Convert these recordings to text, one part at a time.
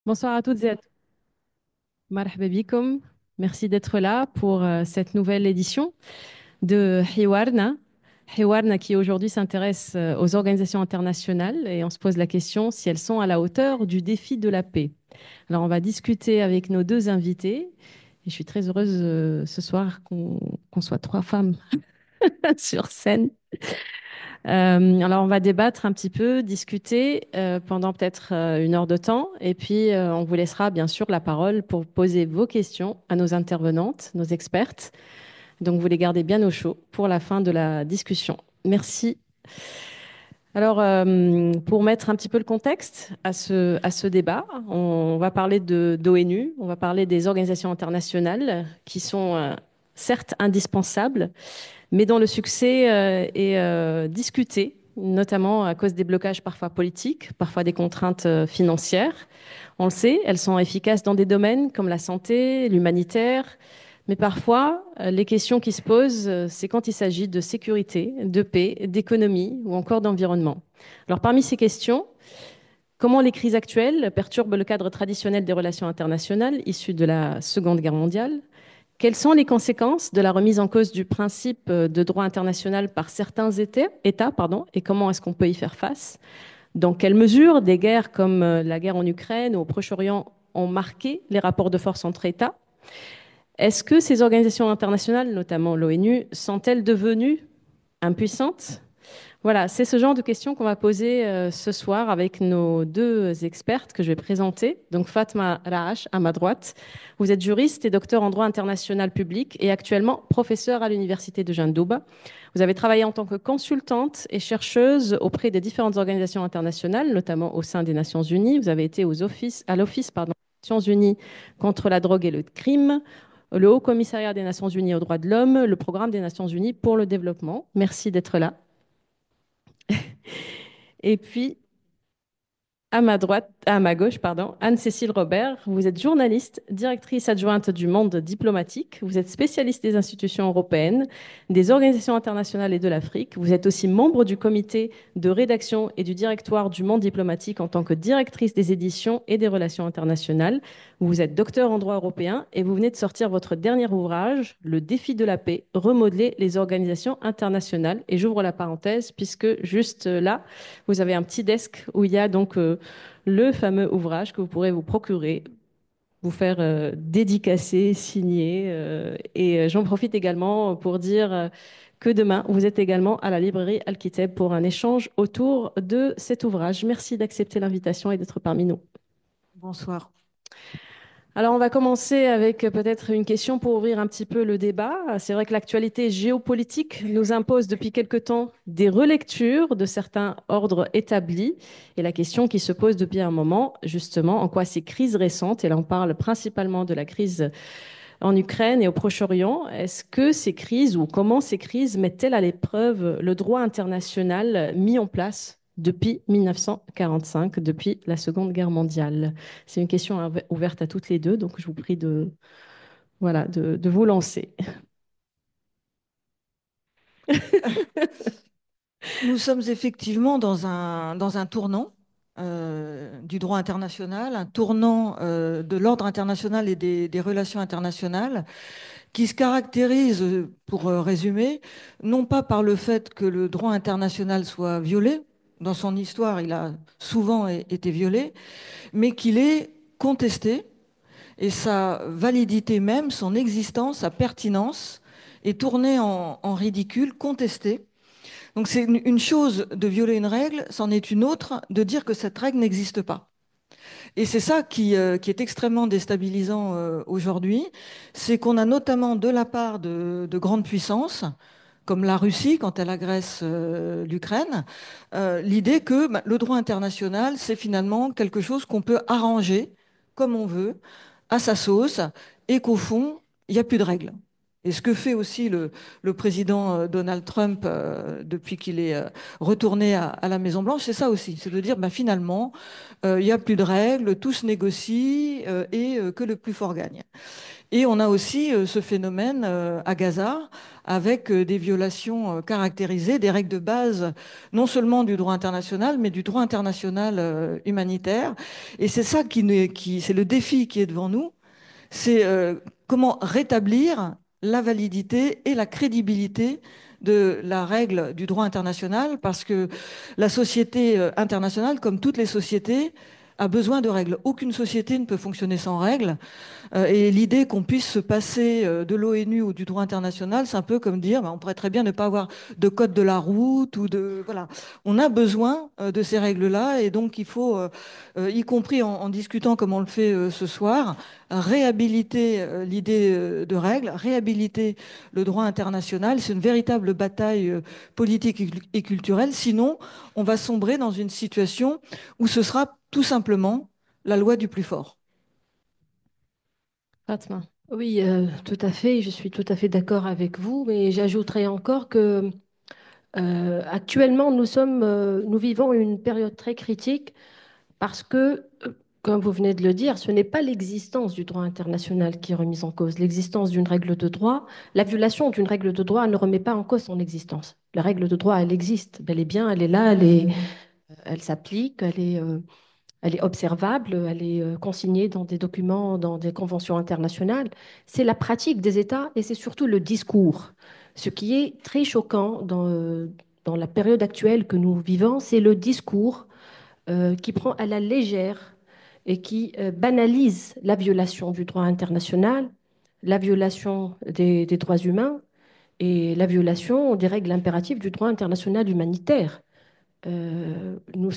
Bonsoir à toutes et à tous. Marhaba bikoum. Merci d'être là pour cette nouvelle édition de Hiwarna. Hiwarna qui aujourd'hui s'intéresse aux organisations internationales et on se pose la question si elles sont à la hauteur du défi de la paix. Alors on va discuter avec nos deux invités et je suis très heureuse ce soir qu'on soit trois femmes sur scène. Alors, on va débattre un petit peu, discuter pendant peut-être une heure de temps. Et puis, on vous laissera bien sûr la parole pour poser vos questions à nos intervenantes, nos expertes. Donc, vous les gardez bien au chaud pour la fin de la discussion. Merci. Alors, pour mettre un petit peu le contexte à ce débat, on va parler d'ONU, on va parler des organisations internationales qui sont certes indispensables, mais dont le succès est discuté, notamment à cause des blocages parfois politiques, parfois des contraintes financières. On le sait, elles sont efficaces dans des domaines comme la santé, l'humanitaire, mais parfois, les questions qui se posent, c'est quand il s'agit de sécurité, de paix, d'économie ou encore d'environnement. Alors parmi ces questions, comment les crises actuelles perturbent le cadre traditionnel des relations internationales issues de la Seconde Guerre mondiale? Quelles sont les conséquences de la remise en cause du principe de droit international par certains États, et comment est-ce qu'on peut y faire face? Dans quelle mesure des guerres comme la guerre en Ukraine ou au Proche-Orient ont marqué les rapports de force entre États? Est-ce que ces organisations internationales, notamment l'ONU, sont-elles devenues impuissantes? Voilà, c'est ce genre de questions qu'on va poser ce soir avec nos deux expertes que je vais présenter. Donc Fatma Raash, à ma droite. Vous êtes juriste et docteur en droit international public et actuellement professeur à l'université de Jandouba. Vous avez travaillé en tant que consultante et chercheuse auprès des différentes organisations internationales, notamment au sein des Nations Unies. Vous avez été à l'Office des Nations Unies contre la drogue et le crime, le Haut Commissariat des Nations Unies aux droits de l'homme, le Programme des Nations Unies pour le développement. Merci d'être là. Et puis, à ma droite, à ma gauche, pardon, Anne-Cécile Robert. Vous êtes journaliste, directrice adjointe du Monde diplomatique. Vous êtes spécialiste des institutions européennes, des organisations internationales et de l'Afrique. Vous êtes aussi membre du comité de rédaction et du directoire du Monde diplomatique en tant que directrice des éditions et des relations internationales. Vous êtes docteur en droit européen et vous venez de sortir votre dernier ouvrage, Le défi de la paix, remodeler les organisations internationales. Et j'ouvre la parenthèse puisque juste là, vous avez un petit desk où il y a donc le fameux ouvrage que vous pourrez vous procurer, vous faire dédicacer, signer. Et j'en profite également pour dire que demain, vous êtes également à la librairie Al-Kitab pour un échange autour de cet ouvrage. Merci d'accepter l'invitation et d'être parmi nous. Bonsoir. Alors, on va commencer avec peut-être une question pour ouvrir un petit peu le débat. C'est vrai que l'actualité géopolitique nous impose depuis quelque temps des relectures de certains ordres établis. Et la question qui se pose depuis un moment, justement, en quoi ces crises récentes, et là on parle principalement de la crise en Ukraine et au Proche-Orient, est-ce que ces crises ou comment ces crises mettent-elles à l'épreuve le droit international mis en place depuis 1945, depuis la Seconde Guerre mondiale? C'est une question ouverte à toutes les deux, donc je vous prie voilà, de vous lancer. Nous sommes effectivement dans un tournant du droit international, un tournant de l'ordre international et des relations internationales qui se caractérise, pour résumer, non pas par le fait que le droit international soit violé, dans son histoire il a souvent été violé, mais qu'il est contesté et sa validité même, son existence, sa pertinence est tournée en ridicule, contestée. Donc c'est une chose de violer une règle, c'en est une autre de dire que cette règle n'existe pas. Et c'est ça qui est extrêmement déstabilisant aujourd'hui, c'est qu'on a notamment de la part de grandes puissances, comme la Russie quand elle agresse l'Ukraine, l'idée que le droit international, c'est finalement quelque chose qu'on peut arranger comme on veut, à sa sauce, et qu'au fond, il n'y a plus de règles. Et ce que fait aussi le président Donald Trump depuis qu'il est retourné à la Maison-Blanche, c'est ça aussi, c'est de dire ben, finalement, il n'y a plus de règles, tout se négocie et que le plus fort gagne. Et on a aussi ce phénomène à Gaza avec des violations caractérisées des règles de base, non seulement du droit international, mais du droit international humanitaire. Et c'est ça c'est le défi qui est devant nous, c'est comment rétablir la validité et la crédibilité de la règle du droit international, parce que la société internationale, comme toutes les sociétés, a besoin de règles. Aucune société ne peut fonctionner sans règles. Et l'idée qu'on puisse se passer de l'ONU ou du droit international, c'est un peu comme dire, bah, on pourrait très bien ne pas avoir de code de la route ou de... Voilà. On a besoin de ces règles-là et donc il faut, y compris en discutant comme on le fait ce soir, réhabiliter l'idée de règles, réhabiliter le droit international. C'est une véritable bataille politique et culturelle. Sinon, on va sombrer dans une situation où ce sera tout simplement la loi du plus fort. Fatma. Oui, tout à fait, je suis tout à fait d'accord avec vous, mais j'ajouterais encore que actuellement nous vivons une période très critique parce que, comme vous venez de le dire, ce n'est pas l'existence du droit international qui est remise en cause. L'existence d'une règle de droit, la violation d'une règle de droit ne remet pas en cause son existence. La règle de droit, elle existe, bel et bien, elle est là, elle s'applique, elle est observable, elle est consignée dans des documents, dans des conventions internationales. C'est la pratique des États et c'est surtout le discours. Ce qui est très choquant dans la période actuelle que nous vivons, c'est le discours qui prend à la légère et qui banalise la violation du droit international, la violation des droits humains et la violation des règles impératives du droit international humanitaire. Nous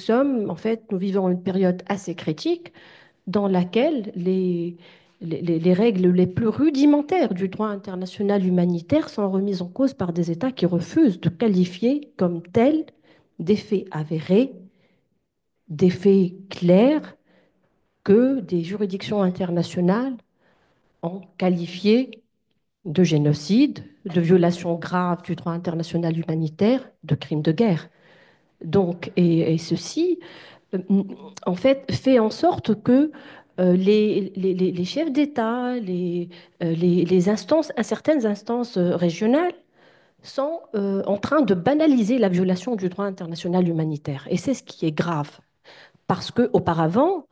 vivons une période assez critique dans laquelle les règles les plus rudimentaires du droit international humanitaire sont remises en cause par des États qui refusent de qualifier comme tels des faits avérés, des faits clairs que des juridictions internationales ont qualifiés de génocide, de violation grave du droit international humanitaire, de crimes de guerre. Donc, et ceci euh, en fait, fait en sorte que les chefs d'État, les instances, certaines instances régionales sont en train de banaliser la violation du droit international humanitaire. Et c'est ce qui est grave. Parce qu'auparavant,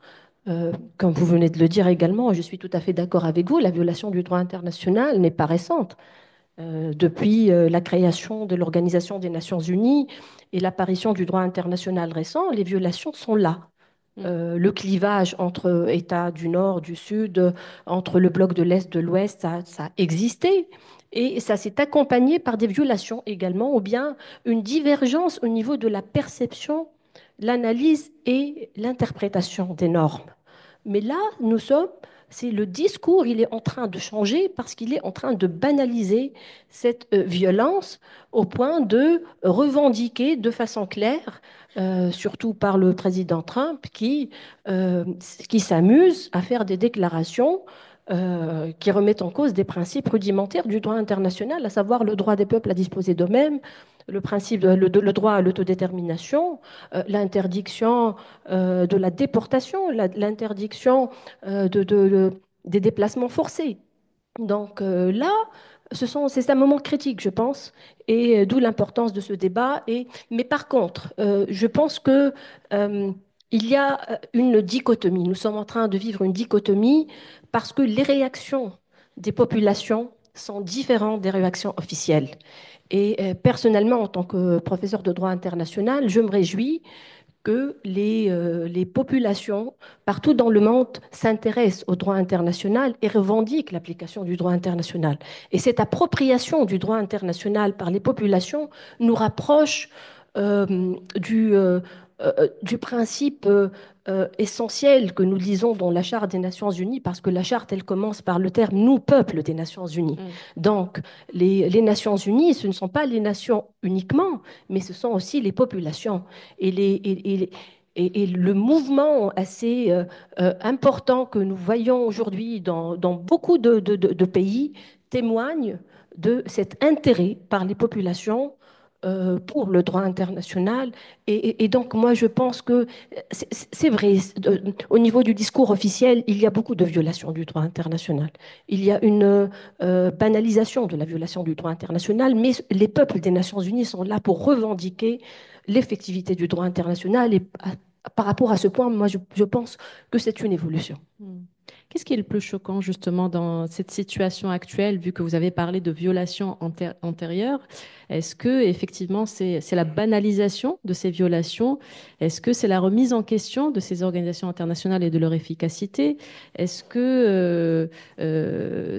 comme vous venez de le dire également, je suis tout à fait d'accord avec vous, la violation du droit international n'est pas récente. Depuis la création de l'Organisation des Nations Unies et l'apparition du droit international récent, les violations sont là. Le clivage entre États du Nord, du Sud, entre le bloc de l'Est, de l'Ouest, ça a existé. Et ça s'est accompagné par des violations également, ou bien une divergence au niveau de la perception, l'analyse et l'interprétation des normes. Mais là, c'est le discours, il est en train de changer parce qu'il est en train de banaliser cette violence au point de revendiquer de façon claire, surtout par le président Trump, qui s'amuse à faire des déclarations qui remettent en cause des principes rudimentaires du droit international, à savoir le droit des peuples à disposer d'eux-mêmes, le droit à l'autodétermination, l'interdiction de la déportation, l'interdiction des déplacements forcés. Donc là, c'est un moment critique, je pense, et d'où l'importance de ce débat. Mais par contre, je pense que il y a une dichotomie. Nous sommes en train de vivre une dichotomie parce que les réactions des populations sont différentes des réactions officielles. Et personnellement, en tant que professeur de droit international, je me réjouis que les populations partout dans le monde s'intéressent au droit international et revendiquent l'application du droit international. Et cette appropriation du droit international par les populations nous rapproche euh, du, euh, du principe essentiel que nous lisons dans la Charte des Nations Unies, parce que la Charte, elle commence par le terme «nous, peuple des Nations Unies». Donc, les Nations Unies, ce ne sont pas les nations uniquement, mais ce sont aussi les populations. Et, et le mouvement assez important que nous voyons aujourd'hui dans beaucoup de pays témoigne de cet intérêt par les populations pour le droit international. Et donc, moi, je pense que c'est vrai, au niveau du discours officiel, il y a beaucoup de violations du droit international. Il y a une banalisation de la violation du droit international, mais les peuples des Nations Unies sont là pour revendiquer l'effectivité du droit international. Et par rapport à ce point, moi, je pense que c'est une évolution. Hmm. Qu'est-ce qui est le plus choquant justement dans cette situation actuelle, vu que vous avez parlé de violations antérieures? Est-ce que effectivement c'est la banalisation de ces violations? Est-ce que c'est la remise en question de ces organisations internationales et de leur efficacité? Est-ce que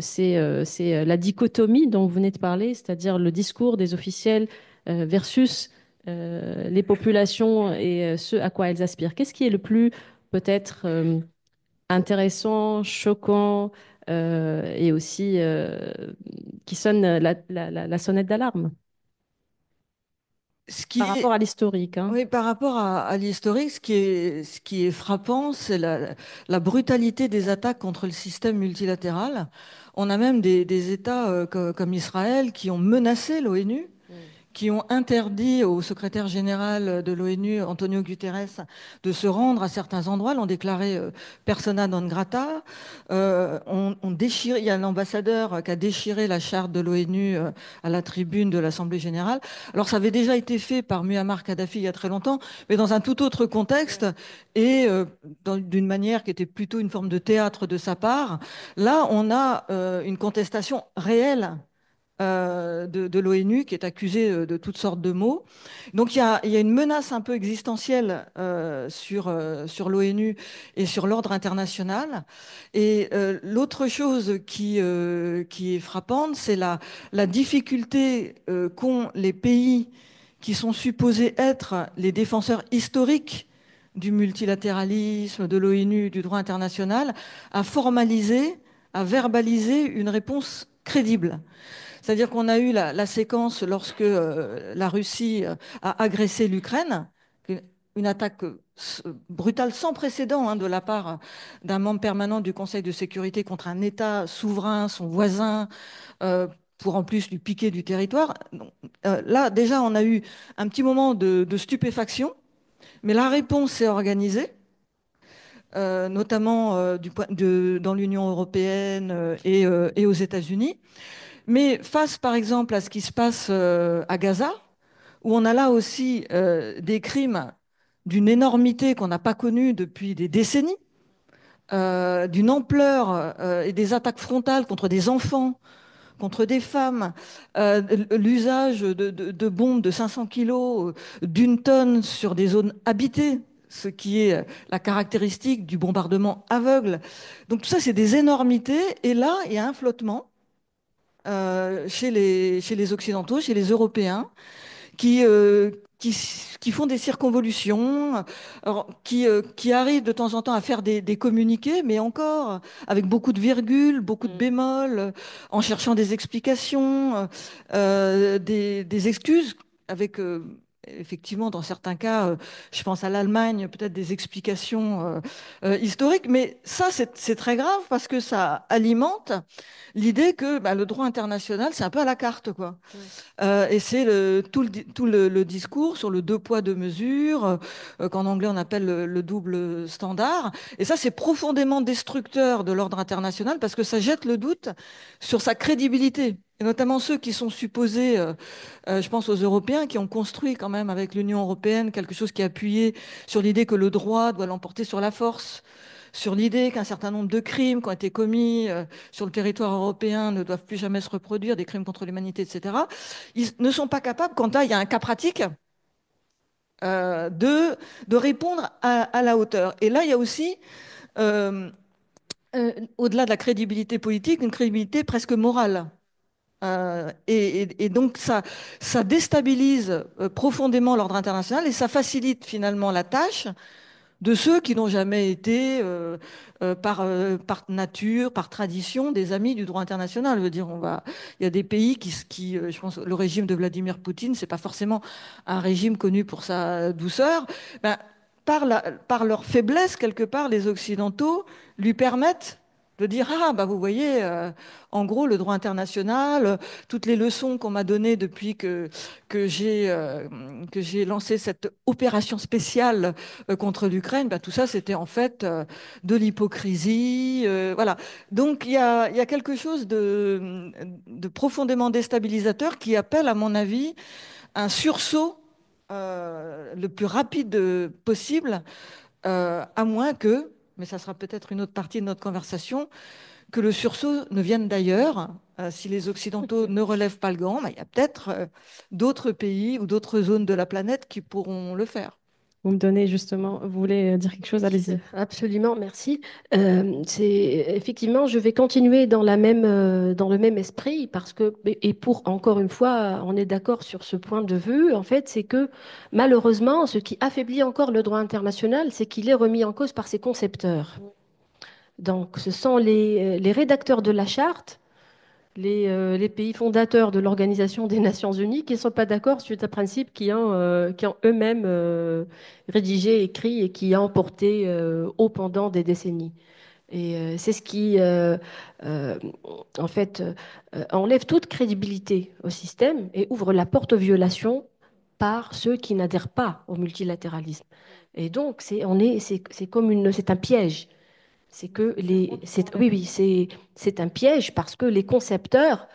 c'est la dichotomie dont vous venez de parler, c'est-à-dire le discours des officiels versus les populations et ce à quoi elles aspirent? Qu'est-ce qui est le plus peut-être intéressant, choquant et aussi qui sonne la sonnette d'alarme Ce par qui rapport est, à l'historique, hein. oui, par rapport à l'historique, ce qui est frappant, c'est la brutalité des attaques contre le système multilatéral. On a même des États comme Israël qui ont menacé l'ONU, Mm. qui ont interdit au secrétaire général de l'ONU, Antonio Guterres, de se rendre à certains endroits, l'ont déclaré persona non grata. Il y a l'ambassadeur qui a déchiré la charte de l'ONU à la tribune de l'Assemblée générale. Alors ça avait déjà été fait par Muammar Kadhafi il y a très longtemps, mais dans un tout autre contexte et d'une manière qui était plutôt une forme de théâtre de sa part. Là, on a une contestation réelle de l'ONU qui est accusée de toutes sortes de maux. Donc il y a une menace un peu existentielle sur l'ONU et sur l'ordre international. Et l'autre chose qui est frappante, c'est la difficulté qu'ont les pays qui sont supposés être les défenseurs historiques du multilatéralisme, de l'ONU, du droit international, à formaliser, à verbaliser une réponse crédible. C'est-à-dire qu'on a eu la séquence lorsque la Russie a agressé l'Ukraine, une attaque brutale sans précédent hein, de la part d'un membre permanent du Conseil de sécurité contre un État souverain, son voisin, euh, pour en plus lui piquer du territoire. Donc, là, déjà, on a eu un petit moment de stupéfaction, mais la réponse s'est organisée. Notamment dans l'Union européenne et aux États-Unis. Mais face, par exemple, à ce qui se passe à Gaza, où on a là aussi des crimes d'une énormité qu'on n'a pas connue depuis des décennies, d'une ampleur et des attaques frontales contre des enfants, contre des femmes, l'usage de bombes de 500 kilos, d'une tonne sur des zones habitées, ce qui est la caractéristique du bombardement aveugle. Donc tout ça, c'est des énormités. Et là, il y a un flottement chez les Occidentaux, chez les Européens, qui, euh, qui, qui font des circonvolutions, alors, qui arrivent de temps en temps à faire des communiqués, mais encore avec beaucoup de virgules, beaucoup de Mm. bémols, en cherchant des explications, des excuses, avec effectivement, dans certains cas, je pense à l'Allemagne, peut-être des explications historiques, mais ça, c'est très grave parce que ça alimente l'idée que bah, le droit international, c'est un peu à la carte, quoi. Ouais. Et c'est le discours sur le deux poids, deux mesures, qu'en anglais on appelle le double standard. Et ça, c'est profondément destructeur de l'ordre international parce que ça jette le doute sur sa crédibilité. Et notamment ceux qui sont supposés, je pense aux Européens, qui ont construit quand même avec l'Union européenne quelque chose qui est appuyé sur l'idée que le droit doit l'emporter sur la force, sur l'idée qu'un certain nombre de crimes qui ont été commis sur le territoire européen ne doivent plus jamais se reproduire, des crimes contre l'humanité, etc. Ils ne sont pas capables, quand il y a un cas pratique, euh, de, de répondre à la hauteur. Et là, il y a aussi, euh, au-delà de la crédibilité politique, une crédibilité presque morale. Et donc, ça déstabilise profondément l'ordre international et ça facilite finalement la tâche de ceux qui n'ont jamais été, par nature, par tradition, des amis du droit international. Je veux dire, il y a des pays je pense, le régime de Vladimir Poutine, c'est pas forcément un régime connu pour sa douceur. Ben, par leur faiblesse, quelque part, les Occidentaux lui permettent de dire, ah, bah, vous voyez, en gros, le droit international, toutes les leçons qu'on m'a données depuis que j'ai lancé cette opération spéciale contre l'Ukraine, bah, tout ça, c'était en fait de l'hypocrisie. Voilà. Donc, il y a quelque chose de profondément déstabilisateur qui appelle, à mon avis, un sursaut le plus rapide possible, à moins que, mais ça sera peut-être une autre partie de notre conversation, que le sursaut ne vienne d'ailleurs. Si les Occidentaux ne relèvent pas le gant, bah, il y a peut-être d'autres pays ou d'autres zones de la planète qui pourront le faire. Vous me donnez justement, vous voulez dire quelque chose? Allez-y. Absolument, merci. Effectivement, je vais continuer dans le même esprit parce que, et pour encore une fois, on est d'accord sur ce point de vue, en fait, c'est que malheureusement, ce qui affaiblit encore le droit international, c'est qu'il est remis en cause par ses concepteurs. Donc, ce sont les rédacteurs de la charte, les pays fondateurs de l'Organisation des Nations Unies qui ne sont pas d'accord sur un principe qui ont eux-mêmes rédigé, écrit et qui ont porté haut pendant des décennies. Et c'est ce qui, euh, en fait, enlève toute crédibilité au système et ouvre la porte aux violations par ceux qui n'adhèrent pas au multilatéralisme. Et donc, c'est comme c'est un piège. C'est que oui, oui, c'est un piège parce que les concepteurs,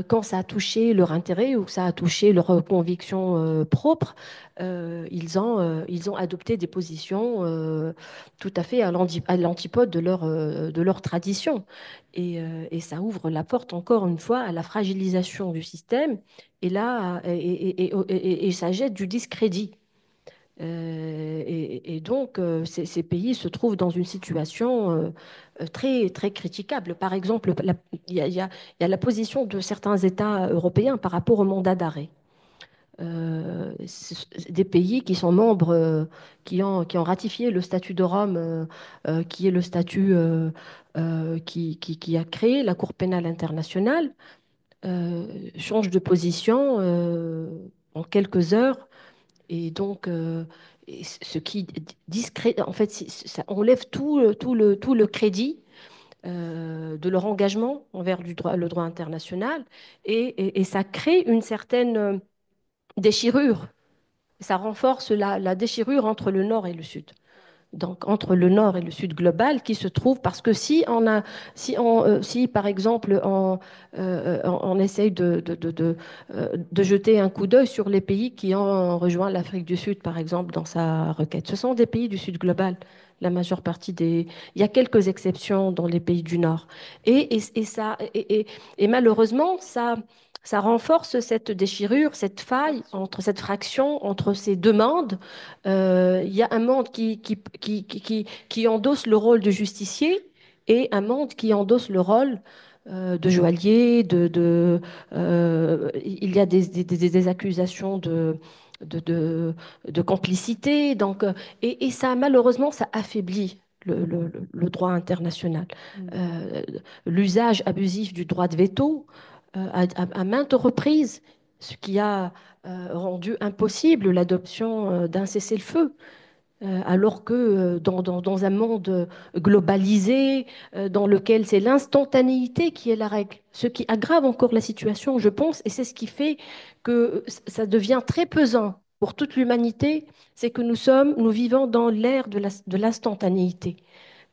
quand ça a touché leur intérêt ou que ça a touché leurs convictions propres, ils ont adopté des positions tout à fait à l'antipode de leur tradition. Et ça ouvre la porte, encore une fois, à la fragilisation du système et là, et ça jette du discrédit. Et donc, ces pays se trouvent dans une situation très, très critiquable. Par exemple, il y a la position de certains États européens par rapport au mandat d'arrêt. Des pays qui sont membres, qui ont ratifié le statut de Rome, qui est le statut qui a créé la Cour pénale internationale, changent de position en quelques heures et donc, ce qui en fait, ça enlève tout le crédit de leur engagement envers le droit international et ça crée une certaine déchirure. Ça renforce la déchirure entre le Nord et le Sud. Donc, entre le Nord et le Sud global qui se trouve, parce que si par exemple, on essaye de jeter un coup d'œil sur les pays qui ont rejoint l'Afrique du Sud, par exemple, dans sa requête, ce sont des pays du Sud global. La majeure partie des... Il y a quelques exceptions dans les pays du Nord. Et malheureusement, ça renforce cette déchirure, cette faille, entre cette fraction, entre ces demandes il y a un monde qui endosse le rôle de justicier et un monde qui endosse le rôle de joaillier, il y a des accusations de, de, de complicité. Donc, et ça, malheureusement, ça affaiblit le droit international. Euh, L'usage abusif du droit de veto à maintes reprises, ce qui a rendu impossible l'adoption d'un cessez-le-feu. Alors que dans un monde globalisé, dans lequel c'est l'instantanéité qui est la règle, ce qui aggrave encore la situation, je pense, et c'est ce qui fait que ça devient très pesant pour toute l'humanité, c'est que nous vivons dans l'ère de l'instantanéité,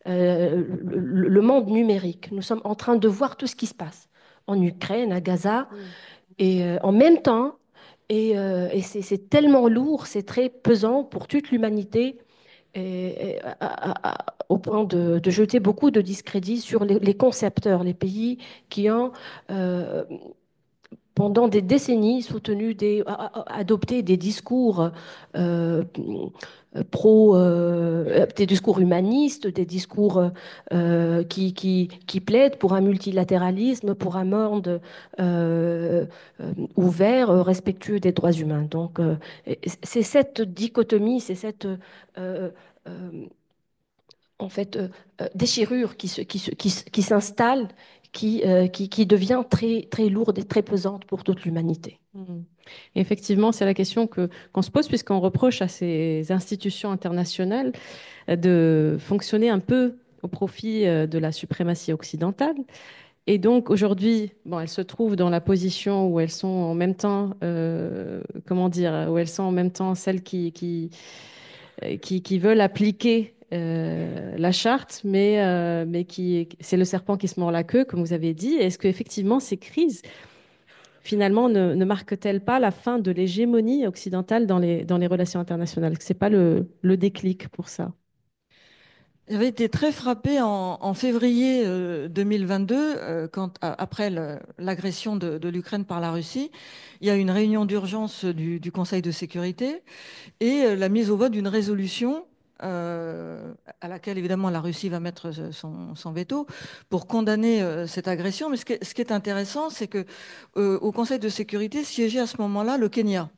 le monde numérique. Nous sommes en train de voir tout ce qui se passe en Ukraine, à Gaza, et en même temps, et c'est tellement lourd, c'est très pesant pour toute l'humanité, au point de jeter beaucoup de discrédit sur les concepteurs, les pays qui ont euh, pendant des décennies adopté des discours euh, des discours humanistes, des discours qui plaident pour un multilatéralisme, pour un monde ouvert, respectueux des droits humains. Donc, c'est cette dichotomie, c'est cette euh, en fait, déchirure qui s'installe, qui devient très, très lourde et très pesante pour toute l'humanité. Mhm. Effectivement, c'est la question qu'on se pose puisqu'on reproche à ces institutions internationales de fonctionner un peu au profit de la suprématie occidentale. Et donc aujourd'hui, bon, elles se trouvent dans la position où elles sont en même temps, comment dire, où elles sont en même temps celles qui veulent appliquer la charte, mais c'est le serpent qui se mord la queue, comme vous avez dit. Est-ce qu'effectivement ces crises, finalement, ne marquent-elles pas la fin de l'hégémonie occidentale dans les relations internationales? Ce n'est pas le déclic pour ça? J'avais été très frappée en février 2022, après l'agression de l'Ukraine par la Russie. Il y a une réunion d'urgence du Conseil de sécurité et la mise au vote d'une résolution à laquelle évidemment la Russie va mettre son veto pour condamner cette agression. Mais ce qui est intéressant, c'est que au Conseil de sécurité siégeait à ce moment-là le Kenya.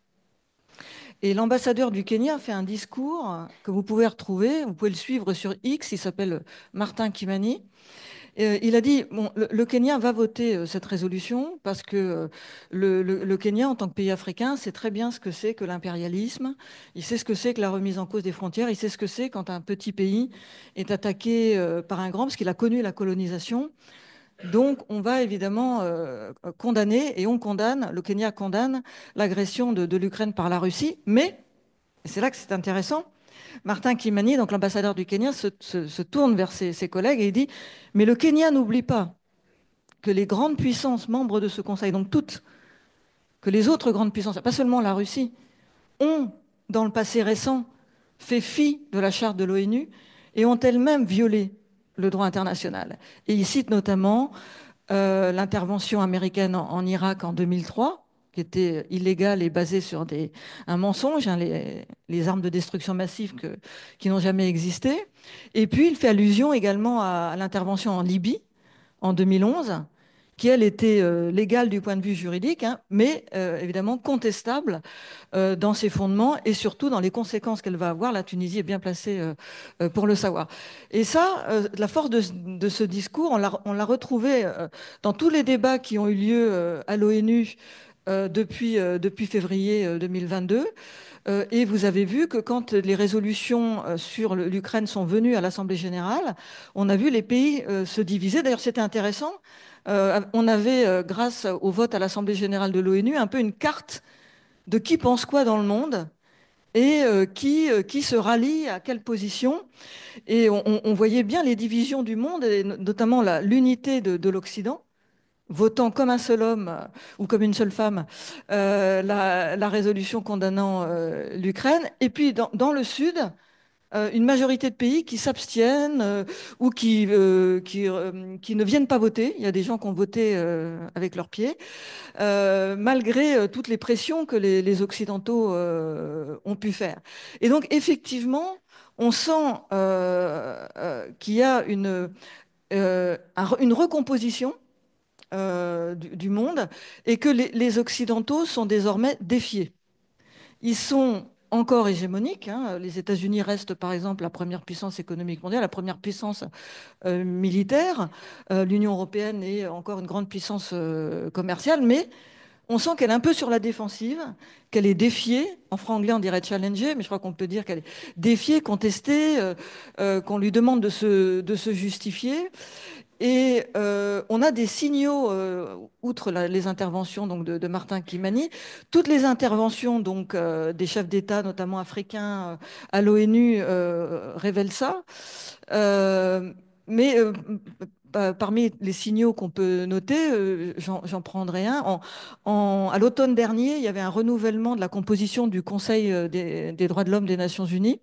Et l'ambassadeur du Kenya fait un discours que vous pouvez retrouver, vous pouvez le suivre sur X, il s'appelle Martin Kimani. Il a dit, bon, le Kenya va voter cette résolution parce que le Kenya, en tant que pays africain, sait très bien ce que c'est que l'impérialisme, il sait ce que c'est que la remise en cause des frontières, il sait ce que c'est quand un petit pays est attaqué par un grand, parce qu'il a connu la colonisation. Donc, on va évidemment condamner, et on condamne, le Kenya condamne l'agression de l'Ukraine par la Russie, mais, et c'est là que c'est intéressant, Martin Kimani, donc l'ambassadeur du Kenya, se tourne vers ses collègues et il dit, mais le Kenya n'oublie pas que les grandes puissances membres de ce Conseil, donc toutes, que les autres grandes puissances, pas seulement la Russie, ont, dans le passé récent, fait fi de la charte de l'ONU et ont elles-mêmes violé le droit international. Et il cite notamment l'intervention américaine en Irak en 2003, qui était illégale et basée sur un mensonge, hein, les armes de destruction massive qui n'ont jamais existé. Et puis il fait allusion également à l'intervention en Libye en 2011, qui elle était légale du point de vue juridique, hein, mais évidemment contestable dans ses fondements et surtout dans les conséquences qu'elle va avoir. La Tunisie est bien placée pour le savoir. Et ça, la force de ce discours, on l'a retrouvé dans tous les débats qui ont eu lieu à l'ONU depuis février 2022. Et vous avez vu que quand les résolutions sur l'Ukraine sont venues à l'Assemblée générale, on a vu les pays se diviser. D'ailleurs, c'était intéressant. On avait, grâce au vote à l'Assemblée générale de l'ONU, un peu une carte de qui pense quoi dans le monde et qui se rallie à quelle position. Et on voyait bien les divisions du monde, et notamment l'unité de l'Occident, votant comme un seul homme ou comme une seule femme la résolution condamnant l'Ukraine. Et puis dans le Sud, une majorité de pays qui s'abstiennent ou qui ne viennent pas voter. Il y a des gens qui ont voté avec leurs pieds malgré toutes les pressions que les Occidentaux ont pu faire. Et donc, effectivement, on sent qu'il y a une recomposition du monde et que les Occidentaux sont désormais défiés. Ils sont encore hégémoniques, hein. Les États-Unis restent, par exemple, la première puissance économique mondiale, la première puissance militaire. L'Union européenne est encore une grande puissance commerciale, mais on sent qu'elle est un peu sur la défensive, qu'elle est défiée. En franglais, on dirait challenger, mais je crois qu'on peut dire qu'elle est défiée, contestée, qu'on lui demande de se justifier. Et on a des signaux, outre les interventions donc, de Martin Kimani, toutes les interventions donc, des chefs d'État, notamment africains, à l'ONU, révèlent ça. Euh, mais parmi les signaux qu'on peut noter, j'en prendrai un. À l'automne dernier, il y avait un renouvellement de la composition du Conseil des droits de l'homme des Nations Unies.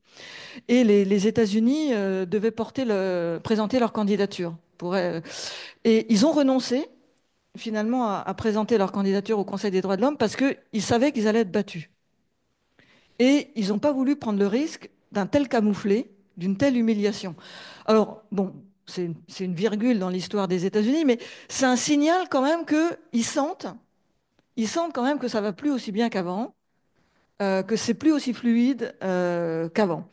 Et les États-Unis devaient présenter leur candidature. Et ils ont renoncé finalement à présenter leur candidature au Conseil des droits de l'homme parce qu'ils savaient qu'ils allaient être battus. Et ils n'ont pas voulu prendre le risque d'un tel camouflet, d'une telle humiliation. Alors, bon, c'est une virgule dans l'histoire des États-Unis, mais c'est un signal quand même ils sentent quand même que ça va plus aussi bien qu'avant, que c'est plus aussi fluide qu'avant.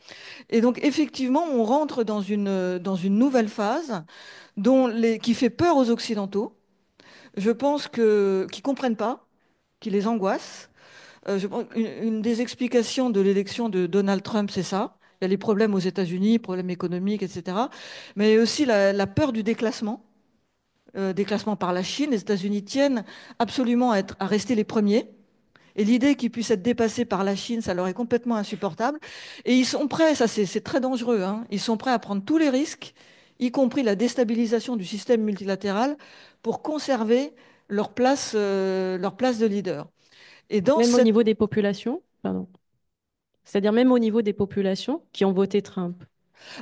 Et donc, effectivement, on rentre dans une nouvelle phase qui fait peur aux Occidentaux. Je pense qu'ils ne comprennent pas, qui les angoisse. Une des explications de l'élection de Donald Trump, c'est ça. Il y a les problèmes aux États-Unis, problèmes économiques, etc. Mais il y a aussi la peur du déclassement, déclassement par la Chine. Les États-Unis tiennent absolument à rester les premiers. Et l'idée qu'ils puissent être dépassés par la Chine, ça leur est complètement insupportable. Et ils sont prêts, ça c'est très dangereux, hein, ils sont prêts à prendre tous les risques, y compris la déstabilisation du système multilatéral, pour conserver leur place de leader. Et dans Même au cette... niveau des populations, pardon. C'est-à-dire même au niveau des populations qui ont voté Trump.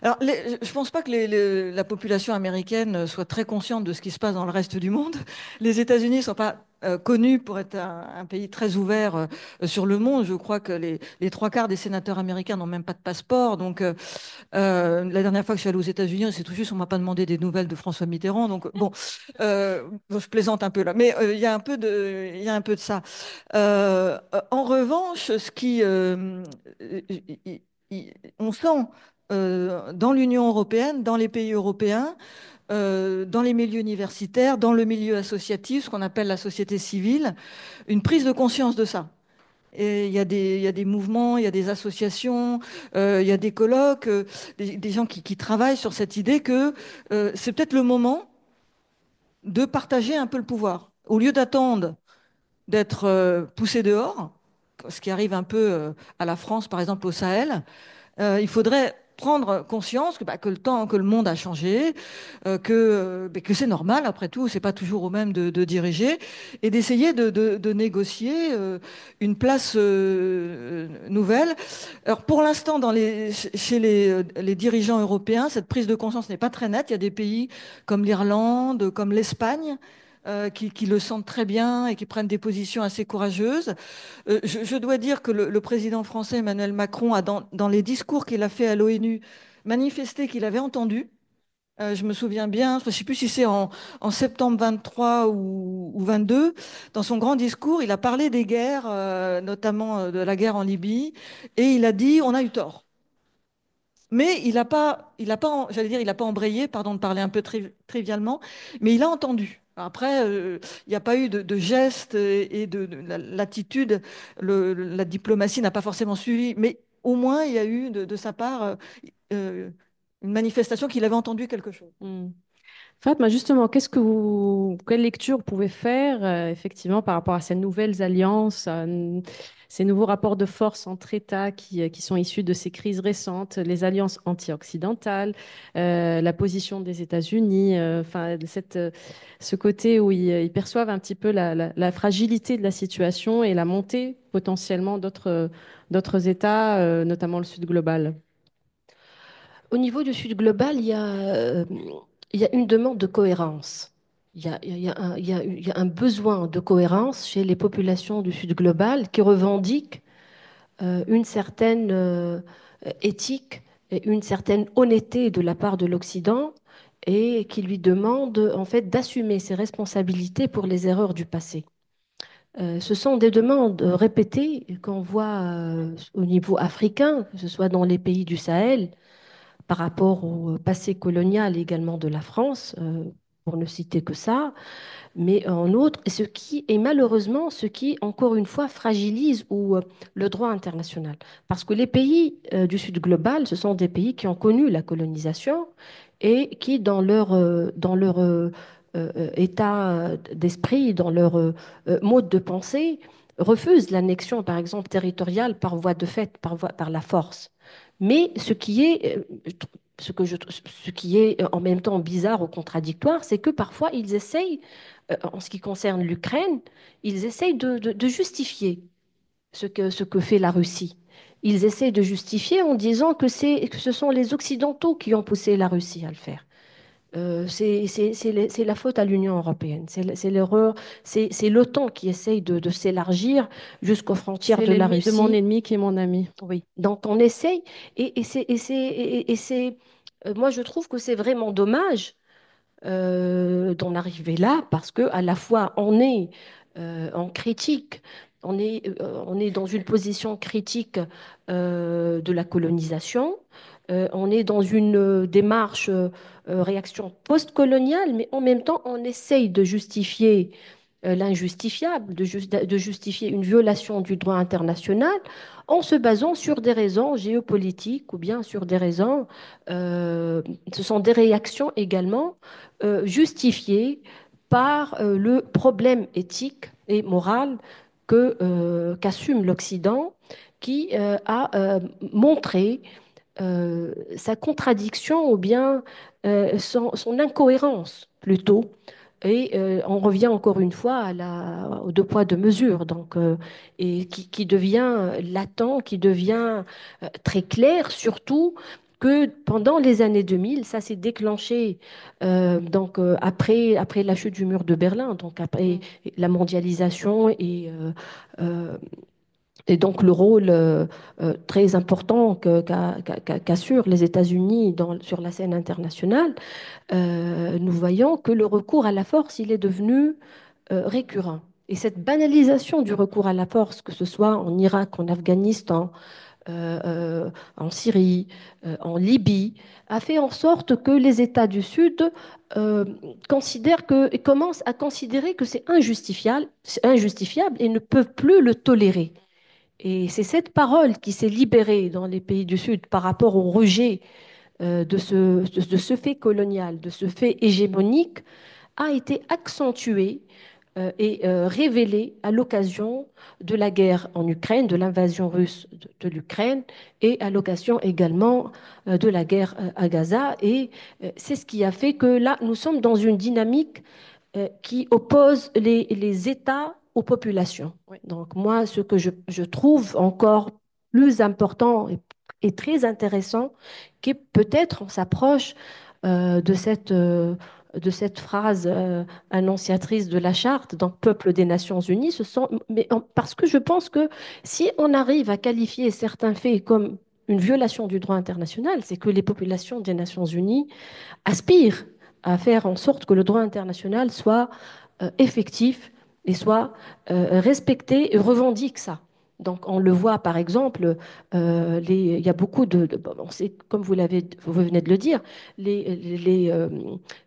Alors, je ne pense pas que la population américaine soit très consciente de ce qui se passe dans le reste du monde. Les États-Unis ne sont pas connus pour être un pays très ouvert sur le monde. Je crois que les trois quarts des sénateurs américains n'ont même pas de passeport. Donc, la dernière fois que je suis allée aux États-Unis, c'est tout juste, on m'a pas demandé des nouvelles de François Mitterrand. Donc, bon, je plaisante un peu là. Mais il y a un peu de ça. En revanche, on sent dans l'Union européenne, dans les pays européens, dans les milieux universitaires, dans le milieu associatif, ce qu'on appelle la société civile, une prise de conscience de ça. Et il y a des mouvements, il y a des associations, il y a des colloques, des gens qui travaillent sur cette idée que c'est peut-être le moment de partager un peu le pouvoir. Au lieu d'attendre d'être poussé dehors, ce qui arrive un peu à la France, par exemple au Sahel, il faudrait prendre conscience que le temps, que le monde a changé, que c'est normal, après tout, c'est pas toujours au même de diriger, et d'essayer de négocier une place nouvelle. Alors pour l'instant, chez les dirigeants européens, cette prise de conscience n'est pas très nette. Il y a des pays comme l'Irlande, comme l'Espagne, qui le sentent très bien et qui prennent des positions assez courageuses. Je dois dire que le président français Emmanuel Macron a, dans les discours qu'il a fait à l'ONU, manifesté qu'il avait entendu. Je me souviens bien, je ne sais plus si c'est en septembre 23 ou 22, dans son grand discours, il a parlé des guerres, notamment de la guerre en Libye, et il a dit on a eu tort. Mais j'allais dire, il n'a pas embrayé, pardon de parler un peu trivialement, mais il a entendu. Après, il n'y a pas eu de gestes et l'attitude, la diplomatie n'a pas forcément suivi, mais au moins il y a eu de sa part euh, une manifestation qu'il avait entendu quelque chose. Hmm. Fatma, justement, quelle lecture vous pouvez faire effectivement par rapport à ces nouvelles alliances, ces nouveaux rapports de force entre États qui sont issus de ces crises récentes, les alliances anti-occidentales, la position des États-Unis, enfin ce côté où ils perçoivent un petit peu la fragilité de la situation et la montée potentiellement d'autres États, notamment le Sud global. Au niveau du Sud global, il y a une demande de cohérence. Il y a un besoin de cohérence chez les populations du Sud global qui revendiquent une certaine éthique et une certaine honnêteté de la part de l'Occident et qui lui demandent en fait d'assumer ses responsabilités pour les erreurs du passé. Ce sont des demandes répétées qu'on voit au niveau africain, que ce soit dans les pays du Sahel, par rapport au passé colonial également de la France, pour ne citer que ça, mais en outre, ce qui est malheureusement ce qui, encore une fois, fragilise le droit international. Parce que les pays du Sud global, ce sont des pays qui ont connu la colonisation et qui, dans leur état d'esprit, dans leur mode de pensée, refusent l'annexion, par exemple, territoriale par voie de fait, par la force. Mais ce qui est en même temps bizarre ou contradictoire, c'est que parfois ils essayent, en ce qui concerne l'Ukraine, ils essayent de justifier ce que fait la Russie. Ils essayent de justifier en disant que ce sont les Occidentaux qui ont poussé la Russie à le faire. C'est la faute à l'Union européenne. C'est l'erreur, c'est l'OTAN qui essaye de s'élargir jusqu'aux frontières C'est de la l'ennemi de mon Russie. ennemi qui est mon ami. Oui, donc on essaye, moi je trouve que c'est vraiment dommage d'en arriver là parce que à la fois on est en critique, on est dans une position critique de la colonisation, on est dans une démarche réaction post-coloniale, mais en même temps on essaye de justifier l'injustifiable, de justifier une violation du droit international en se basant sur des raisons géopolitiques ou bien sur des raisons, ce sont des réactions également justifiées par le problème éthique et moral qu'assume l'Occident, qui a montré sa contradiction ou bien son incohérence plutôt. Et on revient encore une fois aux deux poids, deux mesures, et qui devient latent, qui devient très clair, surtout que pendant les années 2000, ça s'est déclenché après la chute du mur de Berlin, donc après la mondialisation et donc le rôle très important qu'assurent les États-Unis sur la scène internationale, nous voyons que le recours à la force, il est devenu récurrent. Et cette banalisation du recours à la force, que ce soit en Irak, en Afghanistan, en Syrie, en Libye, a fait en sorte que les États du Sud et commencent à considérer que c'est injustifiable et ne peuvent plus le tolérer. Et c'est cette parole qui s'est libérée dans les pays du Sud par rapport au rejet de ce fait colonial, de ce fait hégémonique, a été accentuée et révélée à l'occasion de la guerre en Ukraine, de l'invasion russe de l'Ukraine, et à l'occasion également de la guerre à Gaza. Et c'est ce qui a fait que là, nous sommes dans une dynamique qui oppose les États aux populations. Oui. Donc moi, ce que je trouve encore plus important et très intéressant, qui peut-être on s'approche euh, de cette, euh, de cette phrase annonciatrice de la charte, donc peuple des Nations Unies, parce que je pense que si on arrive à qualifier certains faits comme une violation du droit international, c'est que les populations des Nations Unies aspirent à faire en sorte que le droit international soit effectif et soit respecté et revendique ça. Donc, on le voit par exemple, il y a beaucoup bon, comme vous venez de le dire,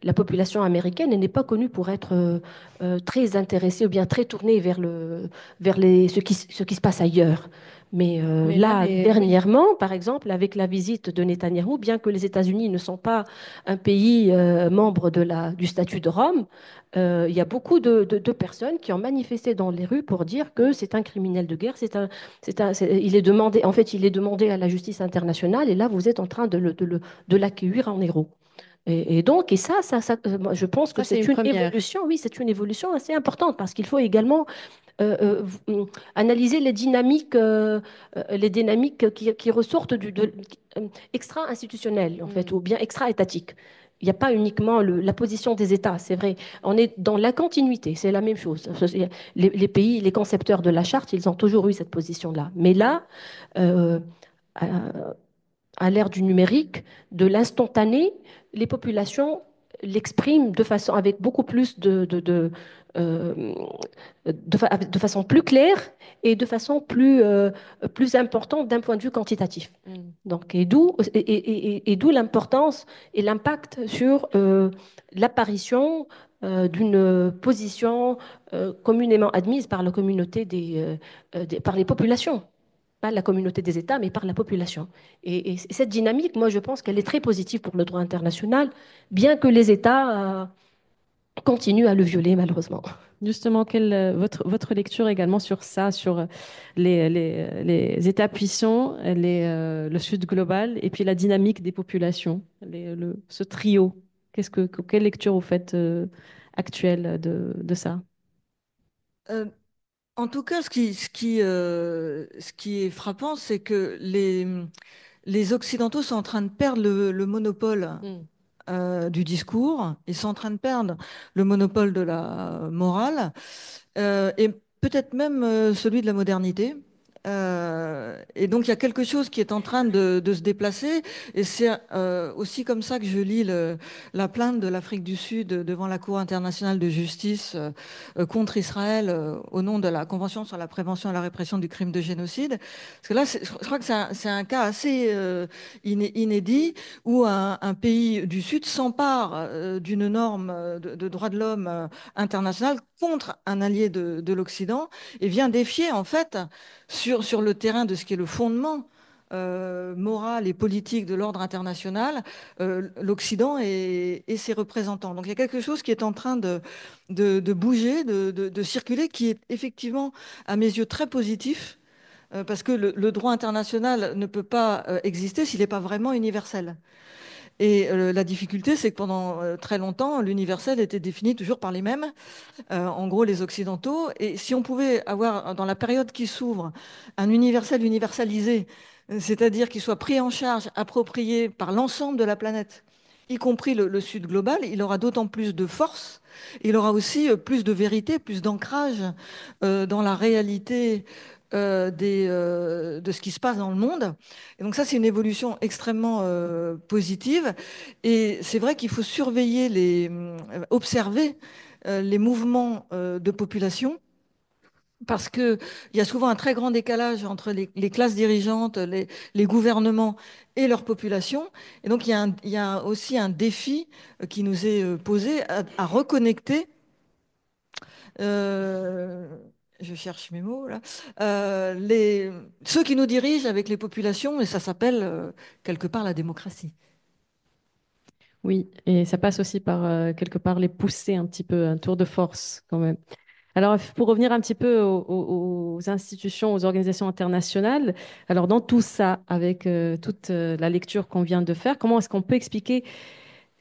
la population américaine elle n'est pas connue pour être très intéressée ou bien très tournée vers ce qui se passe ailleurs. Mais Mais là, là, oui. dernièrement, par exemple, avec la visite de Netanyahou, bien que les États-Unis ne sont pas un pays membre du statut de Rome, il y a beaucoup de personnes qui ont manifesté dans les rues pour dire que c'est un criminel de guerre, il est demandé, en fait, il est demandé à la justice internationale, et là, vous êtes en train de l'accueillir en héros. Et moi, je pense que Ça, c'est c'est une une première. évolution, oui, c'est une évolution assez importante parce qu'il faut également analyser les dynamiques qui ressortent extra-institutionnelles, en fait, Mm. ou bien extra-étatiques. Il n'y a pas uniquement la position des États, c'est vrai. On est dans la continuité, c'est la même chose. Les pays, les concepteurs de la charte, ils ont toujours eu cette position-là. Mais là, euh, à, à l'ère du numérique, de l'instantané, les populations l'expriment avec beaucoup plus euh, de façon plus claire et de façon plus importante d'un point de vue quantitatif. Mm. Donc, et d'où l'importance et l'impact sur l'apparition d'une position communément admise par la communauté par les populations. Pas la communauté des États, mais par la population. Et cette dynamique, moi, je pense qu'elle est très positive pour le droit international, bien que les États continuent à le violer, malheureusement. Justement, votre lecture également sur ça, sur les États puissants, le Sud global, et puis la dynamique des populations, ce trio. Quelle lecture vous faites actuelle de ça? Euh, En tout cas, ce qui est frappant, c'est que les Occidentaux sont en train de perdre le monopole Mm. du discours, ils sont en train de perdre le monopole de la morale, et peut-être même celui de la modernité. Et donc, il y a quelque chose qui est en train de se déplacer. Et c'est aussi comme ça que je lis la plainte de l'Afrique du Sud devant la Cour internationale de justice contre Israël au nom de la Convention sur la prévention et la répression du crime de génocide. Parce que là, je crois que c'est un cas assez inédit où un pays du Sud s'empare d'une norme de droits de l'homme internationale contre un allié de l'Occident et vient défier, en fait, sur le terrain de ce qui est le fondement moral et politique de l'ordre international, l'Occident et ses représentants. Donc il y a quelque chose qui est en train de bouger, de circuler, qui est effectivement, à mes yeux, très positif, parce que le droit international ne peut pas exister s'il n'est pas vraiment universel. Et la difficulté, c'est que pendant très longtemps, l'universel était défini toujours par les mêmes, en gros les Occidentaux. Et si on pouvait avoir, dans la période qui s'ouvre, un universel universalisé, c'est-à-dire qu'il soit pris en charge, approprié par l'ensemble de la planète, y compris le Sud global, il aura d'autant plus de force, il aura aussi plus de vérité, plus d'ancrage dans la réalité de ce qui se passe dans le monde. Et donc ça, c'est une évolution extrêmement positive. Et c'est vrai qu'il faut surveiller observer les mouvements de population, parce qu'il y a souvent un très grand décalage entre les classes dirigeantes, les gouvernements et leur population. Et donc il y a aussi un défi qui nous est posé à reconnecter, euh, je cherche mes mots là, ceux qui nous dirigent avec les populations, et ça s'appelle quelque part la démocratie. Oui, et ça passe aussi par quelque part les pousser un petit peu, un tour de force quand même. Alors, pour revenir un petit peu aux institutions, aux organisations internationales, alors dans tout ça, avec toute la lecture qu'on vient de faire, comment est-ce qu'on peut expliquer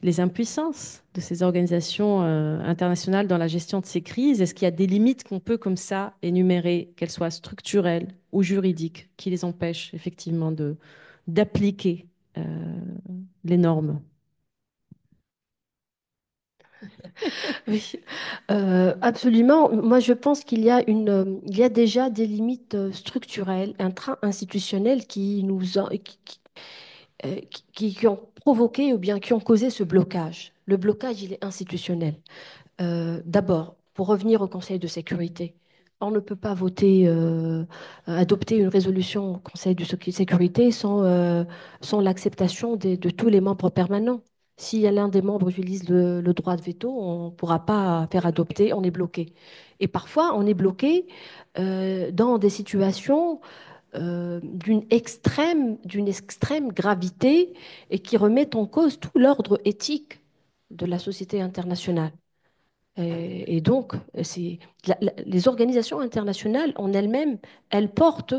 les impuissances de ces organisations internationales dans la gestion de ces crises? Est-ce qu'il y a des limites qu'on peut comme ça énumérer, qu'elles soient structurelles ou juridiques, qui les empêchent effectivement d'appliquer euh, les normes? Oui, absolument. Moi, je pense il y a déjà des limites structurelles, intra-institutionnelles qui ont provoqué ou bien qui ont causé ce blocage. Le blocage, il est institutionnel. D'abord, pour revenir au Conseil de sécurité, on ne peut pas adopter une résolution au Conseil de sécurité sans l'acceptation de tous les membres permanents. Si l'un des membres utilise le droit de veto, on ne pourra pas faire adopter, on est bloqué. Et parfois, on est bloqué dans des situations d'une extrême gravité et qui remettent en cause tout l'ordre éthique de la société internationale. Et donc, les organisations internationales en elles-mêmes, elles portent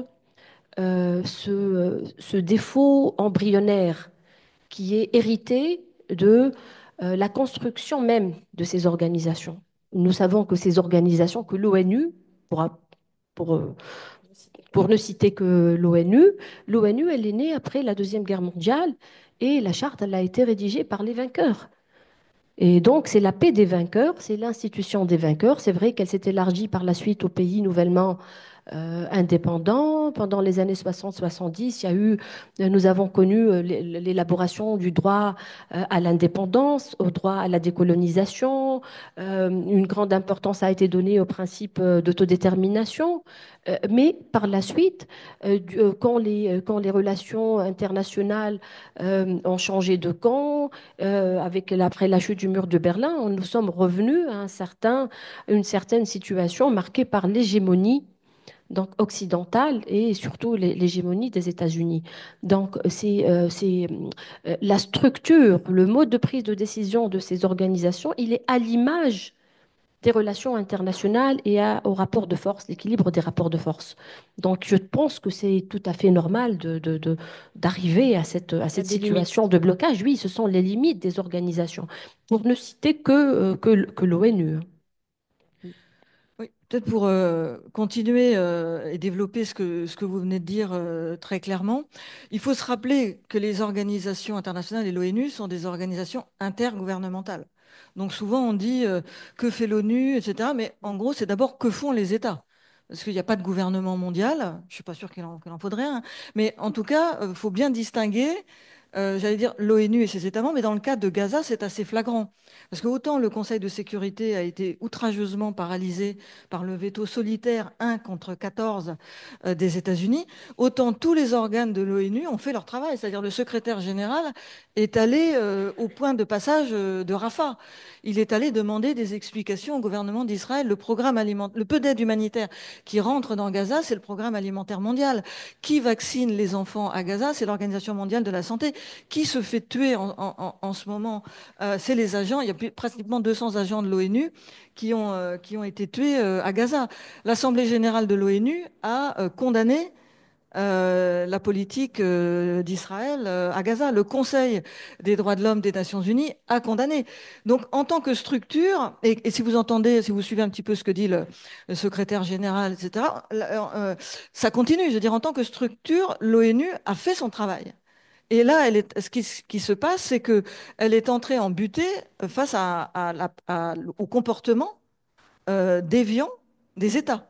ce défaut embryonnaire qui est hérité de la construction même de ces organisations. Nous savons que ces organisations, que l'ONU, pour, pour, euh, pour ne citer que l'ONU, elle est née après la Deuxième Guerre mondiale et la charte, elle a été rédigée par les vainqueurs. Et donc, c'est la paix des vainqueurs, c'est l'institution des vainqueurs. C'est vrai qu'elle s'est élargie par la suite aux pays nouvellement indépendants. Pendant les années 60-70, nous avons connu l'élaboration du droit à l'indépendance, au droit à la décolonisation. Une grande importance a été donnée au principe d'autodétermination. Mais par la suite, quand les relations internationales ont changé de camp, après la chute du mur de Berlin, nous sommes revenus à une certaine situation marquée par l'hégémonie donc occidentale et surtout l'hégémonie des États-Unis. Donc la structure, le mode de prise de décision de ces organisations, il est à l'image des relations internationales et au rapport de force, l'équilibre des rapports de force. Donc, je pense que c'est tout à fait normal d'arriver à Il y a cette des limites. situation de blocage. Oui, ce sont les limites des organisations, pour ne citer que l'ONU. Oui, peut-être pour continuer et développer ce que vous venez de dire très clairement, il faut se rappeler que les organisations internationales et l'ONU sont des organisations intergouvernementales. Donc souvent on dit que fait l'ONU, etc. Mais en gros, c'est d'abord que font les États. parce qu'il n'y a pas de gouvernement mondial. Je ne suis pas sûre qu'il en faudrait un. Mais en tout cas, il faut bien distinguer, j'allais dire, l'ONU et ses États membres. Mais dans le cas de Gaza, c'est assez flagrant. Parce que autant le Conseil de sécurité a été outrageusement paralysé par le veto solitaire 1 contre 14 des États-Unis, autant tous les organes de l'ONU ont fait leur travail. C'est-à-dire le secrétaire général est allé au point de passage de Rafah. Il est allé demander des explications au gouvernement d'Israël. Le programme alimentaire, le peu d'aide humanitaire qui rentre dans Gaza, c'est le programme alimentaire mondial. Qui vaccine les enfants à Gaza? C'est l'Organisation mondiale de la santé. Qui se fait tuer en ce moment? C'est les agents. Il y a pratiquement 200 agents de l'ONU qui ont été tués à Gaza. L'Assemblée générale de l'ONU a condamné la politique d'Israël à Gaza. Le Conseil des droits de l'homme des Nations Unies a condamné. Donc, en tant que structure, et si vous entendez, si vous suivez un petit peu ce que dit le secrétaire général, etc., ça continue. Je veux dire, en tant que structure, l'ONU a fait son travail. Et là, ce qui se passe, c'est qu'elle est entrée en butée face au comportement déviant des États.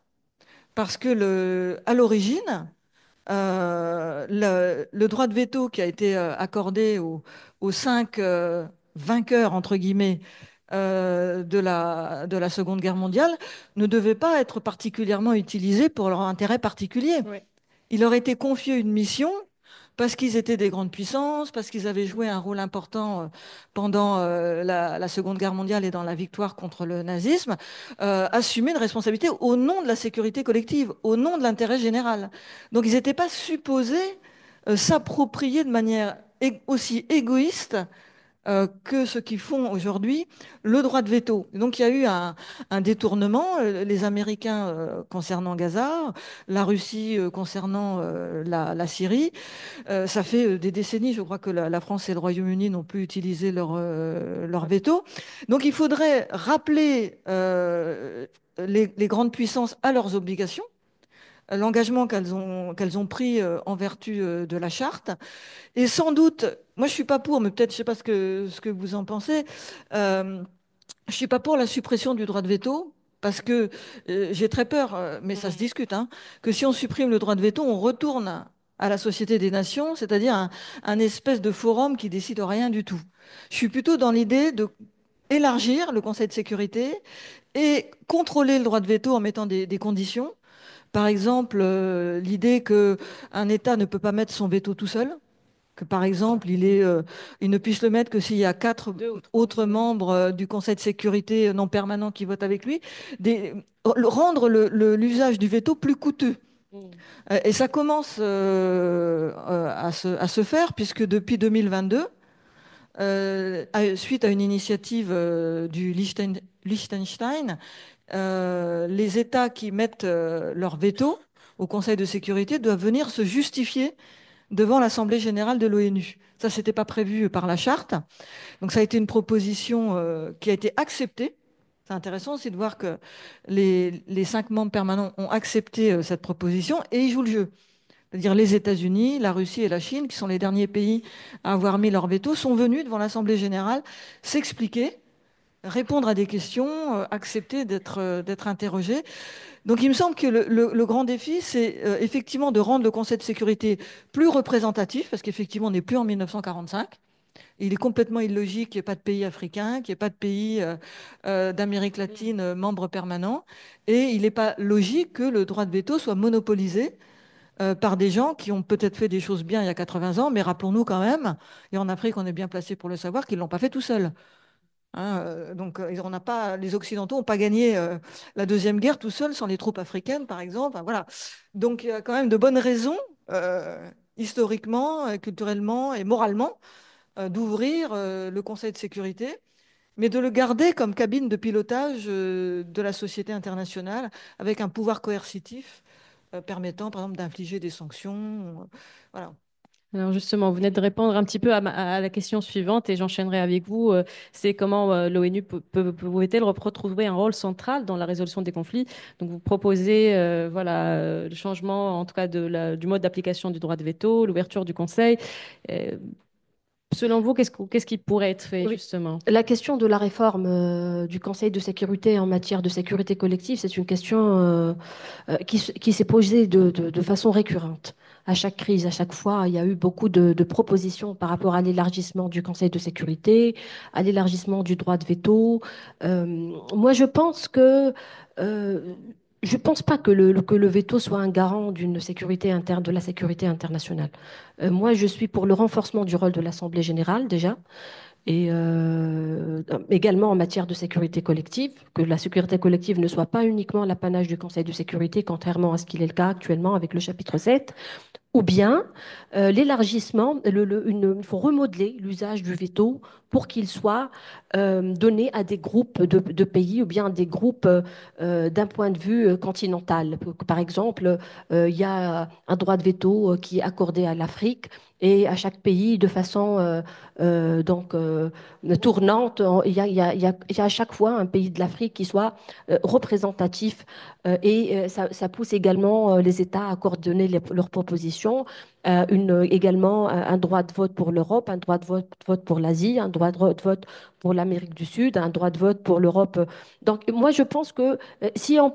Parce que à l'origine, le droit de veto qui a été accordé aux 5 vainqueurs, entre guillemets, de la Seconde Guerre mondiale ne devait pas être particulièrement utilisé pour leur intérêt particulier. Ouais. Il leur était confié une mission parce qu'ils étaient des grandes puissances, parce qu'ils avaient joué un rôle important pendant la Seconde Guerre mondiale et dans la victoire contre le nazisme, assumer une responsabilité au nom de la sécurité collective, au nom de l'intérêt général. Donc ils n'étaient pas supposés s'approprier de manière aussi égoïste que ceux qui font aujourd'hui le droit de veto. Donc il y a eu un détournement, les Américains concernant Gaza, la Russie concernant la Syrie. Ça fait des décennies, je crois que la France et le Royaume-Uni n'ont plus utilisé leur veto. Donc il faudrait rappeler les grandes puissances à leurs obligations, l'engagement qu'elles ont pris en vertu de la charte. Et sans doute, moi je suis pas pour, mais peut-être je sais pas ce que vous en pensez. euh, je suis pas pour la suppression du droit de veto. Parce que j'ai très peur, mais ça se discute, hein, que si on supprime le droit de veto, on retourne à la Société des Nations, c'est-à-dire un espèce de forum qui décide rien du tout. Je suis plutôt dans l'idée de élargir le Conseil de sécurité et contrôler le droit de veto en mettant des conditions. Par exemple, l'idée qu'un État ne peut pas mettre son veto tout seul, que par exemple, il ne puisse le mettre que s'il y a 4 Deux ou trois. autres membres du Conseil de sécurité non permanent qui votent avec lui, rendre l'usage du veto plus coûteux. Mm. Et ça commence à se faire, puisque depuis 2022, suite à une initiative du Liechtenstein, les États qui mettent leur veto au Conseil de sécurité doivent venir se justifier devant l'Assemblée générale de l'ONU. Ça, ce n'était pas prévu par la charte. Donc, ça a été une proposition qui a été acceptée. C'est intéressant aussi de voir que les 5 membres permanents ont accepté cette proposition et ils jouent le jeu. C'est-à-dire les États-Unis, la Russie et la Chine, qui sont les derniers pays à avoir mis leur veto, sont venus devant l'Assemblée générale s'expliquer, répondre à des questions, accepter d'être interrogés. Donc il me semble que le grand défi, c'est effectivement de rendre le Conseil de sécurité plus représentatif, parce qu'effectivement, on n'est plus en 1945. Il est complètement illogique qu'il n'y ait pas de pays africain, qu'il n'y ait pas de pays d'Amérique latine membre permanent. Et il n'est pas logique que le droit de veto soit monopolisé par des gens qui ont peut-être fait des choses bien il y a 80 ans, mais rappelons-nous quand même, et en Afrique on est bien placé pour le savoir, qu'ils ne l'ont pas fait tout seuls. Hein, donc, on n'a pas, les Occidentaux n'ont pas gagné la Deuxième Guerre tout seuls sans les troupes africaines, par exemple. Enfin, voilà. Donc, il y a quand même de bonnes raisons, historiquement, culturellement et moralement, d'ouvrir le Conseil de sécurité, mais de le garder comme cabine de pilotage de la société internationale, avec un pouvoir coercitif permettant, par exemple, d'infliger des sanctions. Voilà. Alors justement, vous venez de répondre un petit peu à la question suivante et j'enchaînerai avec vous. C'est comment l'ONU pouvait-elle retrouver un rôle central dans la résolution des conflits? Donc vous proposez voilà, le changement en tout cas du mode d'application du droit de veto, l'ouverture du Conseil. Euh, Selon vous, qu'est-ce qui pourrait être fait, Oui. justement? La question de la réforme du Conseil de sécurité en matière de sécurité collective, c'est une question qui s'est posée de façon récurrente. À chaque crise, à chaque fois, il y a eu beaucoup de propositions par rapport à l'élargissement du Conseil de sécurité, à l'élargissement du droit de veto. Moi, euh, je pense pas que le veto soit un garant d'une sécurité interne, de la sécurité internationale. Moi, je suis pour le renforcement du rôle de l'Assemblée générale déjà et également en matière de sécurité collective, que la sécurité collective ne soit pas uniquement l'apanage du Conseil de sécurité, contrairement à ce qu'il est le cas actuellement avec le chapitre 7, ou bien l'élargissement, il faut remodeler l'usage du veto pour qu'il soit donné à des groupes de pays ou bien à des groupes d'un point de vue continental. Par exemple, il y a un droit de veto qui est accordé à l'Afrique et à chaque pays de façon tournante. Il y a à chaque fois un pays de l'Afrique qui soit représentatif ça pousse également les États à coordonner leurs propositions. Également un droit de vote pour l'Europe, un droit de vote pour l'Asie, un droit de vote pour l'Amérique du Sud, un droit de vote pour l'Europe. Donc moi je pense que si on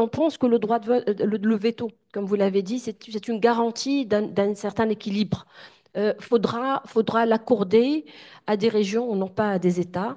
pense que le droit de vote, le veto, comme vous l'avez dit, c'est une garantie d'un certain équilibre. Faudra l'accorder à des régions, non pas à des États,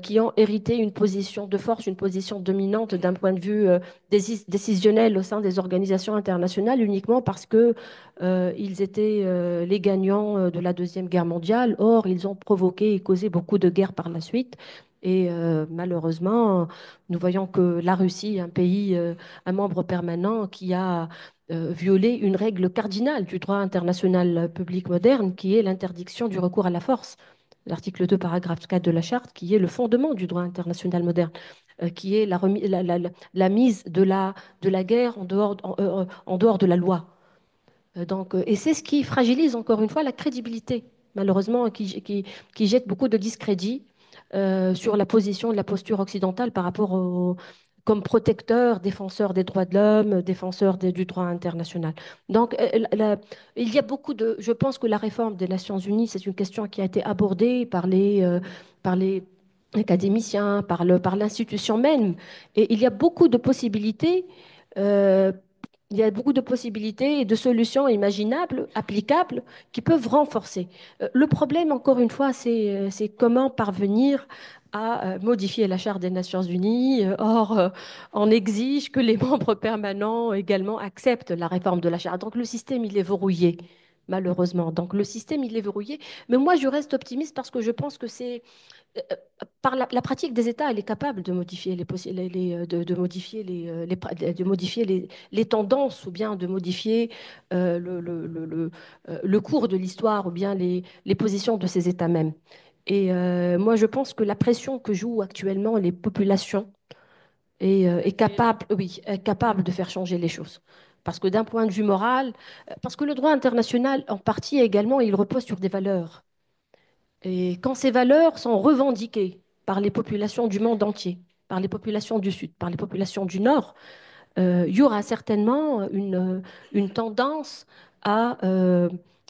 qui ont hérité une position de force, une position dominante d'un point de vue décisionnel au sein des organisations internationales uniquement parce que ils étaient les gagnants de la Deuxième Guerre mondiale. Or, ils ont provoqué et causé beaucoup de guerres par la suite. Et malheureusement, nous voyons que la Russie, un membre permanent qui a violé une règle cardinale du droit international public moderne, qui est l'interdiction du recours à la force. L'article 2, paragraphe 4 de la Charte, qui est le fondement du droit international moderne, qui est la mise de la guerre en dehors de la loi. Et c'est ce qui fragilise encore une fois la crédibilité, malheureusement, qui jette beaucoup de discrédit sur la position et la posture occidentale comme protecteur, défenseur des droits de l'homme, défenseur du droit international. Donc, il y a je pense que la réforme des Nations Unies, c'est une question qui a été abordée par les académiciens, par l'institution même. Et il y a beaucoup de possibilités. euh, il y a beaucoup de possibilités et de solutions imaginables, applicables, qui peuvent renforcer. Le problème, encore une fois, c'est comment parvenir à modifier la Charte des Nations Unies. Or, on exige que les membres permanents également acceptent la réforme de la Charte. Donc, le système, il est verrouillé, malheureusement. Donc, le système, il est verrouillé. Mais moi, je reste optimiste parce que je pense que par la pratique des États, elle est capable de modifier de modifier de modifier les tendances ou bien de modifier le cours de l'histoire ou bien les positions de ces États mêmes. Et moi, je pense que la pression que jouent actuellement les populations est capable, oui, est capable de faire changer les choses. Parce que d'un point de vue moral, parce que le droit international, en partie également, il repose sur des valeurs. Et quand ces valeurs sont revendiquées par les populations du monde entier, par les populations du Sud, par les populations du Nord, il y aura certainement une tendance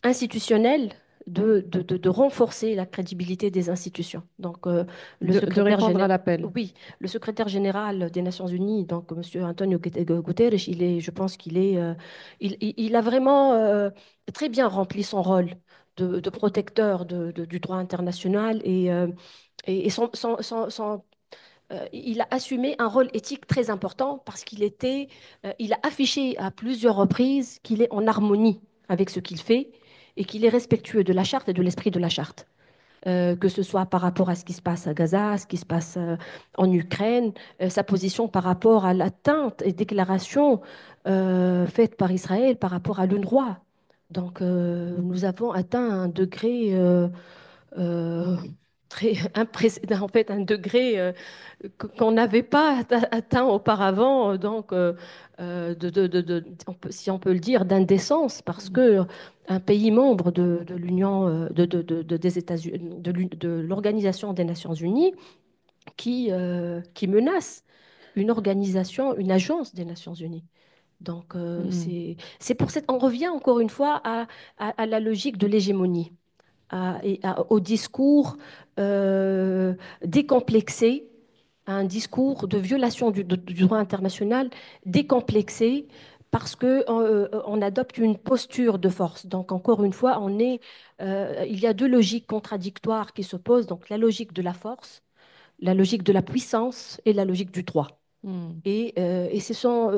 institutionnelle de renforcer la crédibilité des institutions. Donc, De répondre à l'appel. oui, le secrétaire général des Nations Unies, donc Monsieur Antonio Guterres, je pense il a vraiment très bien rempli son rôle de protecteur du droit international et il a assumé un rôle éthique très important parce il a affiché à plusieurs reprises qu'il est en harmonie avec ce qu'il fait et qu'il est respectueux de la charte et de l'esprit de la charte. Que ce soit par rapport à ce qui se passe à Gaza, ce qui se passe en Ukraine, sa position par rapport à l'atteinte et déclaration faite par Israël par rapport à l'UNRWA. Donc, nous avons atteint un degré euh, très impressionnant, en fait, un degré qu'on n'avait pas atteint auparavant, si on peut le dire, d'indécence, parce que un pays membre de l'Union, des États-Unis, de l'Organisation des Nations Unies, qui menace une organisation, une agence des Nations Unies. Donc, Mm. c'est pour cette... On revient encore une fois à la logique de l'hégémonie, au discours euh, décomplexé, à un discours de violation du droit international décomplexé parce que on adopte une posture de force. Donc, encore une fois, il y a deux logiques contradictoires qui s'opposent. Donc, la logique de la force, la logique de la puissance et la logique du droit. Mm. Et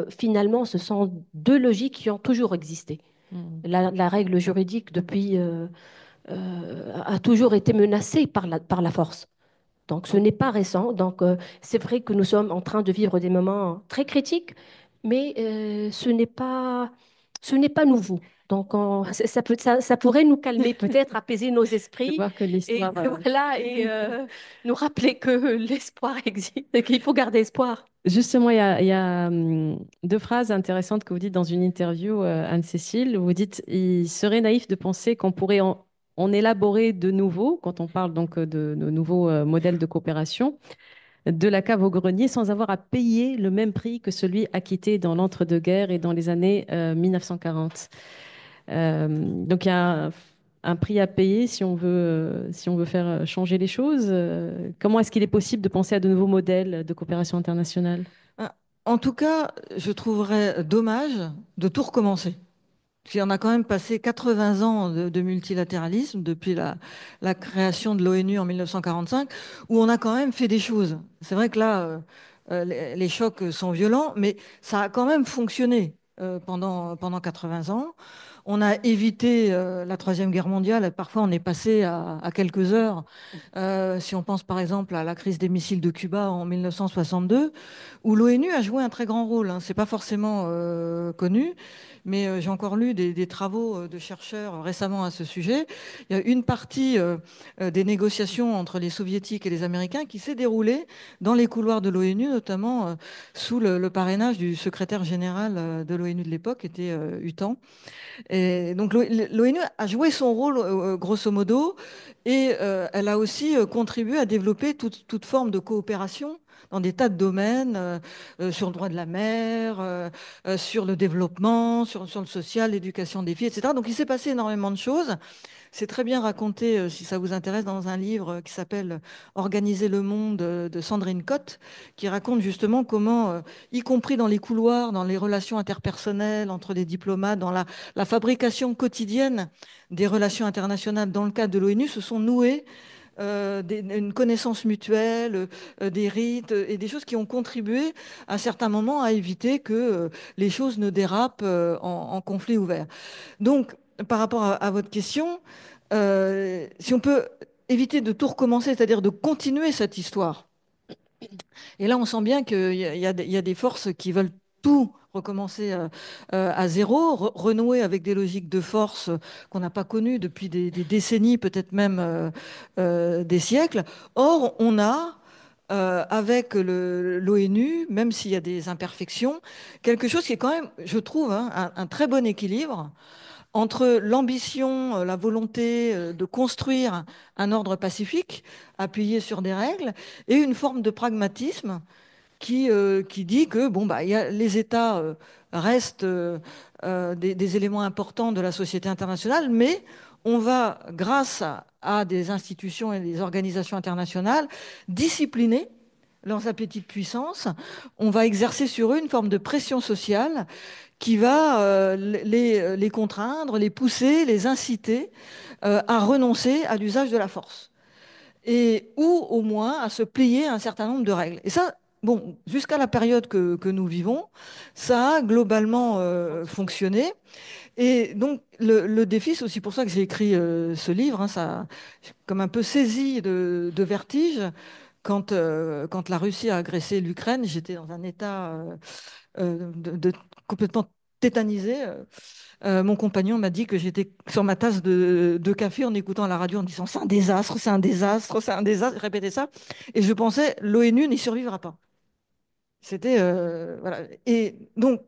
finalement, ce sont deux logiques qui ont toujours existé. Mm. La règle juridique, a toujours été menacée par la force. Donc, ce n'est pas récent. Donc, c'est vrai que nous sommes en train de vivre des moments très critiques, mais ce n'est pas nouveau. Donc, ça pourrait nous calmer, peut-être apaiser nos De esprits voir que et, l'histoire. voilà, nous rappeler que l'espoir existe et qu'il faut garder espoir. Justement, il y a, deux phrases intéressantes que vous dites dans une interview, Anne-Cécile, où vous dites, il serait naïf de penser qu'on pourrait en élaborer de nouveaux, quand on parle donc de nouveaux modèles de coopération, de la cave au grenier sans avoir à payer le même prix que celui acquitté dans l'entre-deux-guerres et dans les années 1940. Donc il y a un prix à payer si on veut faire changer les choses. Comment est-ce qu'il est possible de penser à de nouveaux modèles de coopération internationale? Ah, en tout cas, je trouverais dommage de tout recommencer. Puis on a quand même passé 80 ans de multilatéralisme depuis la création de l'ONU en 1945, où on a quand même fait des choses. C'est vrai que là, les chocs sont violents, mais ça a quand même fonctionné pendant 80 ans. On a évité la Troisième Guerre mondiale. Parfois, on est passé à quelques heures. Si on pense par exemple à la crise des missiles de Cuba en 1962, où l'ONU a joué un très grand rôle, hein. C'est pas forcément connu, mais j'ai encore lu des travaux de chercheurs récemment à ce sujet. Il y a une partie des négociations entre les Soviétiques et les Américains qui s'est déroulée dans les couloirs de l'ONU, notamment sous le parrainage du secrétaire général de l'ONU de l'époque, qui était Utan. Et donc l'ONU a joué son rôle grosso modo, et elle a aussi contribué à développer toute forme de coopération dans des tas de domaines, sur le droit de la mer, sur le développement, sur le social, l'éducation des filles, etc. Donc il s'est passé énormément de choses. C'est très bien raconté, si ça vous intéresse, dans un livre qui s'appelle Organiser le monde de Sandrine Cotte, qui raconte justement comment, y compris dans les couloirs, dans les relations interpersonnelles entre les diplomates, dans la fabrication quotidienne des relations internationales dans le cadre de l'ONU, se sont nouées une connaissance mutuelle, des rites et des choses qui ont contribué à certains moments à éviter que les choses ne dérapent en conflit ouvert. Donc, par rapport à votre question, si on peut éviter de tout recommencer, c'est-à-dire de continuer cette histoire, et là on sent bien qu'il y a des forces qui veulent tout recommencer à zéro, renouer avec des logiques de force qu'on n'a pas connues depuis des décennies, peut-être même des siècles. Or, on a, avec l'ONU, même s'il y a des imperfections, quelque chose qui est quand même, je trouve, hein, un très bon équilibre entre l'ambition, la volonté de construire un ordre pacifique appuyé sur des règles et une forme de pragmatisme qui dit que bon, bah, les États restent des éléments importants de la société internationale, mais on va, grâce à des institutions et des organisations internationales, discipliner leurs appétits de puissance. On va exercer sur eux une forme de pression sociale qui va les contraindre, les pousser, les inciter à renoncer à l'usage de la force. Et, ou au moins à se plier à un certain nombre de règles. Et ça, bon, jusqu'à la période que nous vivons, ça a globalement fonctionné. Et donc, le défi, c'est aussi pour ça que j'ai écrit ce livre, hein, ça, comme un peu saisi de vertige. Quand la Russie a agressé l'Ukraine, j'étais dans un état complètement tétanisé. Mon compagnon m'a dit que j'étais sur ma tasse de café en écoutant la radio en disant c'est un désastre, c'est un désastre, c'est un désastre. Je répétais ça. Et je pensais l'ONU n'y survivra pas. C'était. Voilà. Et donc,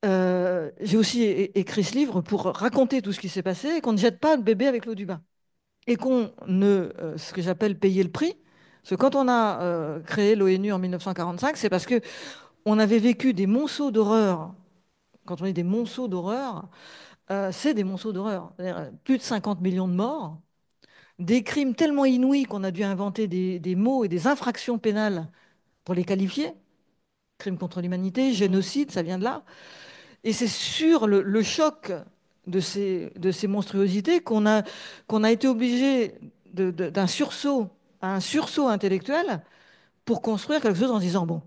j'ai aussi écrit ce livre pour raconter tout ce qui s'est passé et qu'on ne jette pas le bébé avec l'eau du bain. Et qu'on ne. Ce que j'appelle payer le prix. Parce que quand on a créé l'ONU en 1945, c'est parce que on avait vécu des monceaux d'horreur. Quand on dit des monceaux d'horreur, c'est des monceaux d'horreur. C'est-à-dire, plus de 50 millions de morts, des crimes tellement inouïs qu'on a dû inventer des mots et des infractions pénales pour les qualifier. Crimes contre l'humanité, génocide, ça vient de là. Et c'est sur le choc de ces monstruosités qu'on a été obligé d'un sursaut à un sursaut intellectuel pour construire quelque chose en se disant, bon,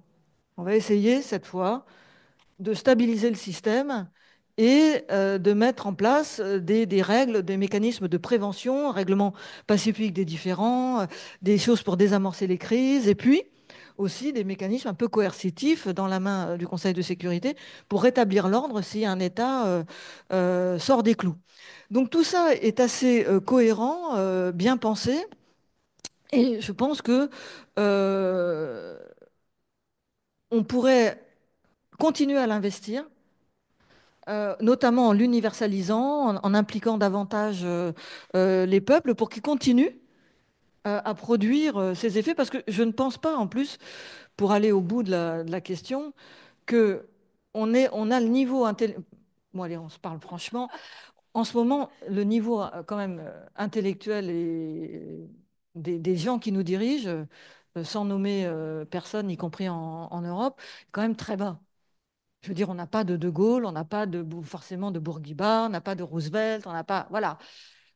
on va essayer cette fois de stabiliser le système et de mettre en place des règles, des mécanismes de prévention, règlement pacifique des différends, des choses pour désamorcer les crises, et puis aussi des mécanismes un peu coercitifs dans la main du Conseil de sécurité pour rétablir l'ordre si un État sort des clous. Donc tout ça est assez cohérent, bien pensé, et je pense que on pourrait continuer à l'investir, notamment en l'universalisant, en impliquant davantage les peuples pour qu'ils continuent à produire ces effets, parce que je ne pense pas, en plus, pour aller au bout de la question, que on a le niveau intellectuel. Bon, allez, on se parle franchement. En ce moment, le niveau quand même intellectuel et des gens qui nous dirigent, sans nommer personne, y compris en Europe, est quand même très bas. Je veux dire, on n'a pas de De Gaulle, on n'a pas forcément de Bourguiba, on n'a pas de Roosevelt, on n'a pas. Voilà.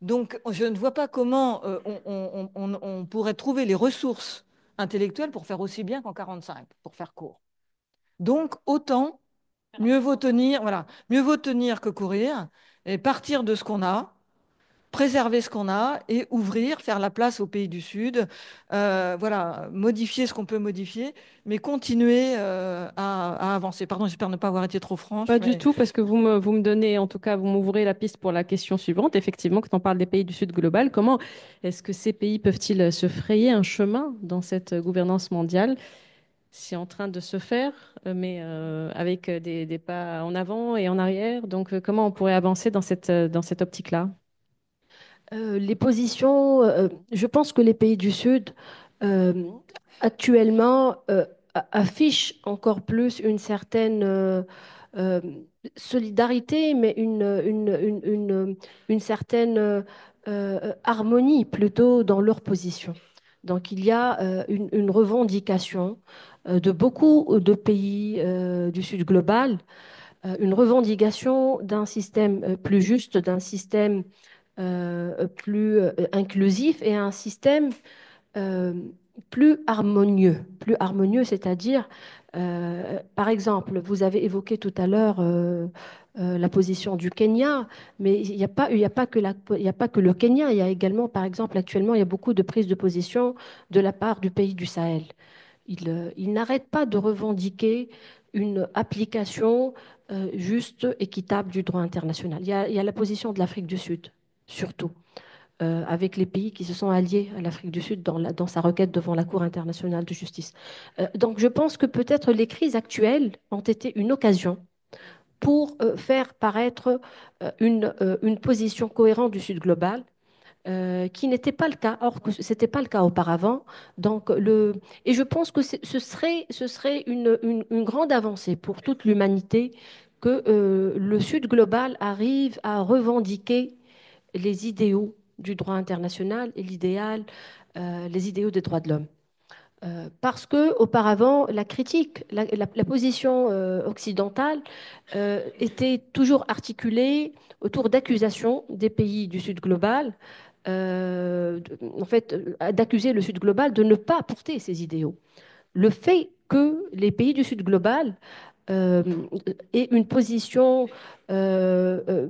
Donc, je ne vois pas comment on pourrait trouver les ressources intellectuelles pour faire aussi bien qu'en 45, pour faire court. Donc, autant, mieux vaut tenir, voilà, mieux vaut tenir que courir et partir de ce qu'on a, préserver ce qu'on a et ouvrir, faire la place aux pays du Sud, voilà, modifier ce qu'on peut modifier, mais continuer à avancer. Pardon, j'espère ne pas avoir été trop franche, Pas du mais tout, parce que vous me donnez, en tout cas, vous m'ouvrez la piste pour la question suivante. Effectivement, quand on parle des pays du Sud global, comment est-ce que ces pays peuvent-ils se frayer un chemin dans cette gouvernance mondiale? C'est en train de se faire, mais avec des pas en avant et en arrière. Donc, comment on pourrait avancer dans cette optique-là? Les positions, je pense que les pays du Sud, euh, actuellement, affichent encore plus une certaine euh, solidarité, mais une certaine harmonie plutôt dans leur position. Donc, il y a une revendication de beaucoup de pays du Sud global, une revendication d'un système plus juste, d'un système plus inclusif et un système euh, plus harmonieux, c'est-à-dire, par exemple, vous avez évoqué tout à l'heure la position du Kenya, mais il y a pas que il y a pas que le Kenya, il y a également, par exemple, actuellement, il y a beaucoup de prises de position de la part du pays du Sahel. Il n'arrête pas de revendiquer une application juste, équitable du droit international. Il y a la position de l'Afrique du Sud, surtout, avec les pays qui se sont alliés à l'Afrique du Sud dans sa requête devant la Cour internationale de justice. Donc je pense que peut-être les crises actuelles ont été une occasion pour faire paraître une position cohérente du Sud global, qui n'était pas le cas, or que ce n'était pas le cas auparavant. Et je pense que ce serait une grande avancée pour toute l'humanité que le Sud global arrive à revendiquer les idéaux du droit international et les idéaux des droits de l'homme. Parce que auparavant, la critique, la position occidentale était toujours articulée autour d'accusations des pays du Sud global, en fait, d'accuser le Sud global de ne pas porter ces idéaux. Le fait que les pays du Sud global euh, aient une position, euh, euh,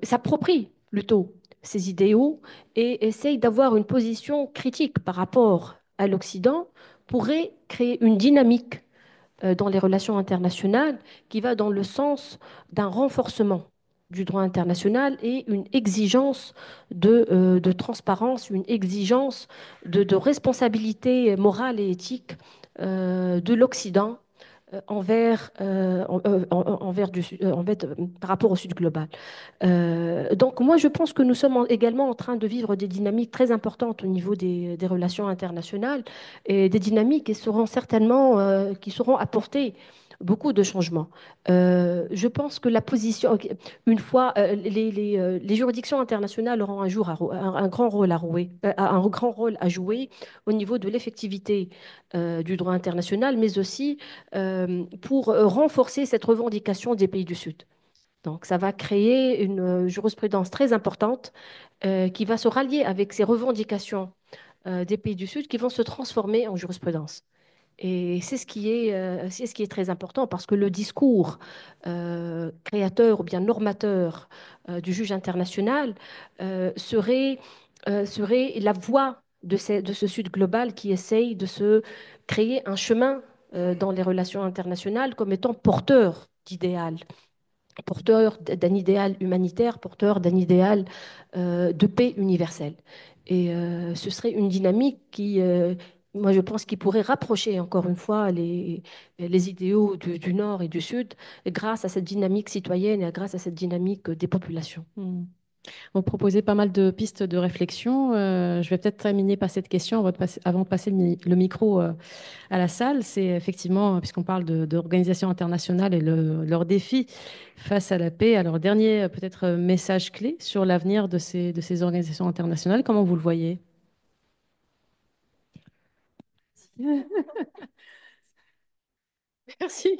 s'approprient plutôt ces idéaux et essayent d'avoir une position critique par rapport à l'Occident pourrait créer une dynamique dans les relations internationales qui va dans le sens d'un renforcement du droit international et une exigence de transparence, une exigence de responsabilité morale et éthique de l'Occident par rapport au Sud global. Donc moi, je pense que nous sommes également en train de vivre des dynamiques très importantes au niveau des relations internationales et des dynamiques qui seront certainement qui seront apportées beaucoup de changements. Je pense que la position, ok, une fois, les juridictions internationales auront un jour un grand rôle à jouer, un grand rôle à jouer au niveau de l'effectivité du droit international, mais aussi pour renforcer cette revendication des pays du Sud. Donc, ça va créer une jurisprudence très importante qui va se rallier avec ces revendications des pays du Sud qui vont se transformer en jurisprudence. Et c'est ce qui est très important parce que le discours créateur ou bien normateur du juge international serait la voix de ce Sud global qui essaye de se créer un chemin dans les relations internationales comme étant porteur d'idéal, porteur d'un idéal humanitaire, porteur d'un idéal de paix universelle. Et ce serait une dynamique qui, moi je pense, qui pourrait rapprocher encore une fois les idéaux du Nord et du Sud grâce à cette dynamique citoyenne et grâce à cette dynamique des populations. Hmm. On proposait pas mal de pistes de réflexion. Je vais peut-être terminer par cette question avant de passer le micro à la salle. C'est effectivement, puisqu'on parle d'organisations internationales et leurs défis face à la paix, alors dernier peut-être message clé sur l'avenir de ces organisations internationales, comment vous le voyez? Merci.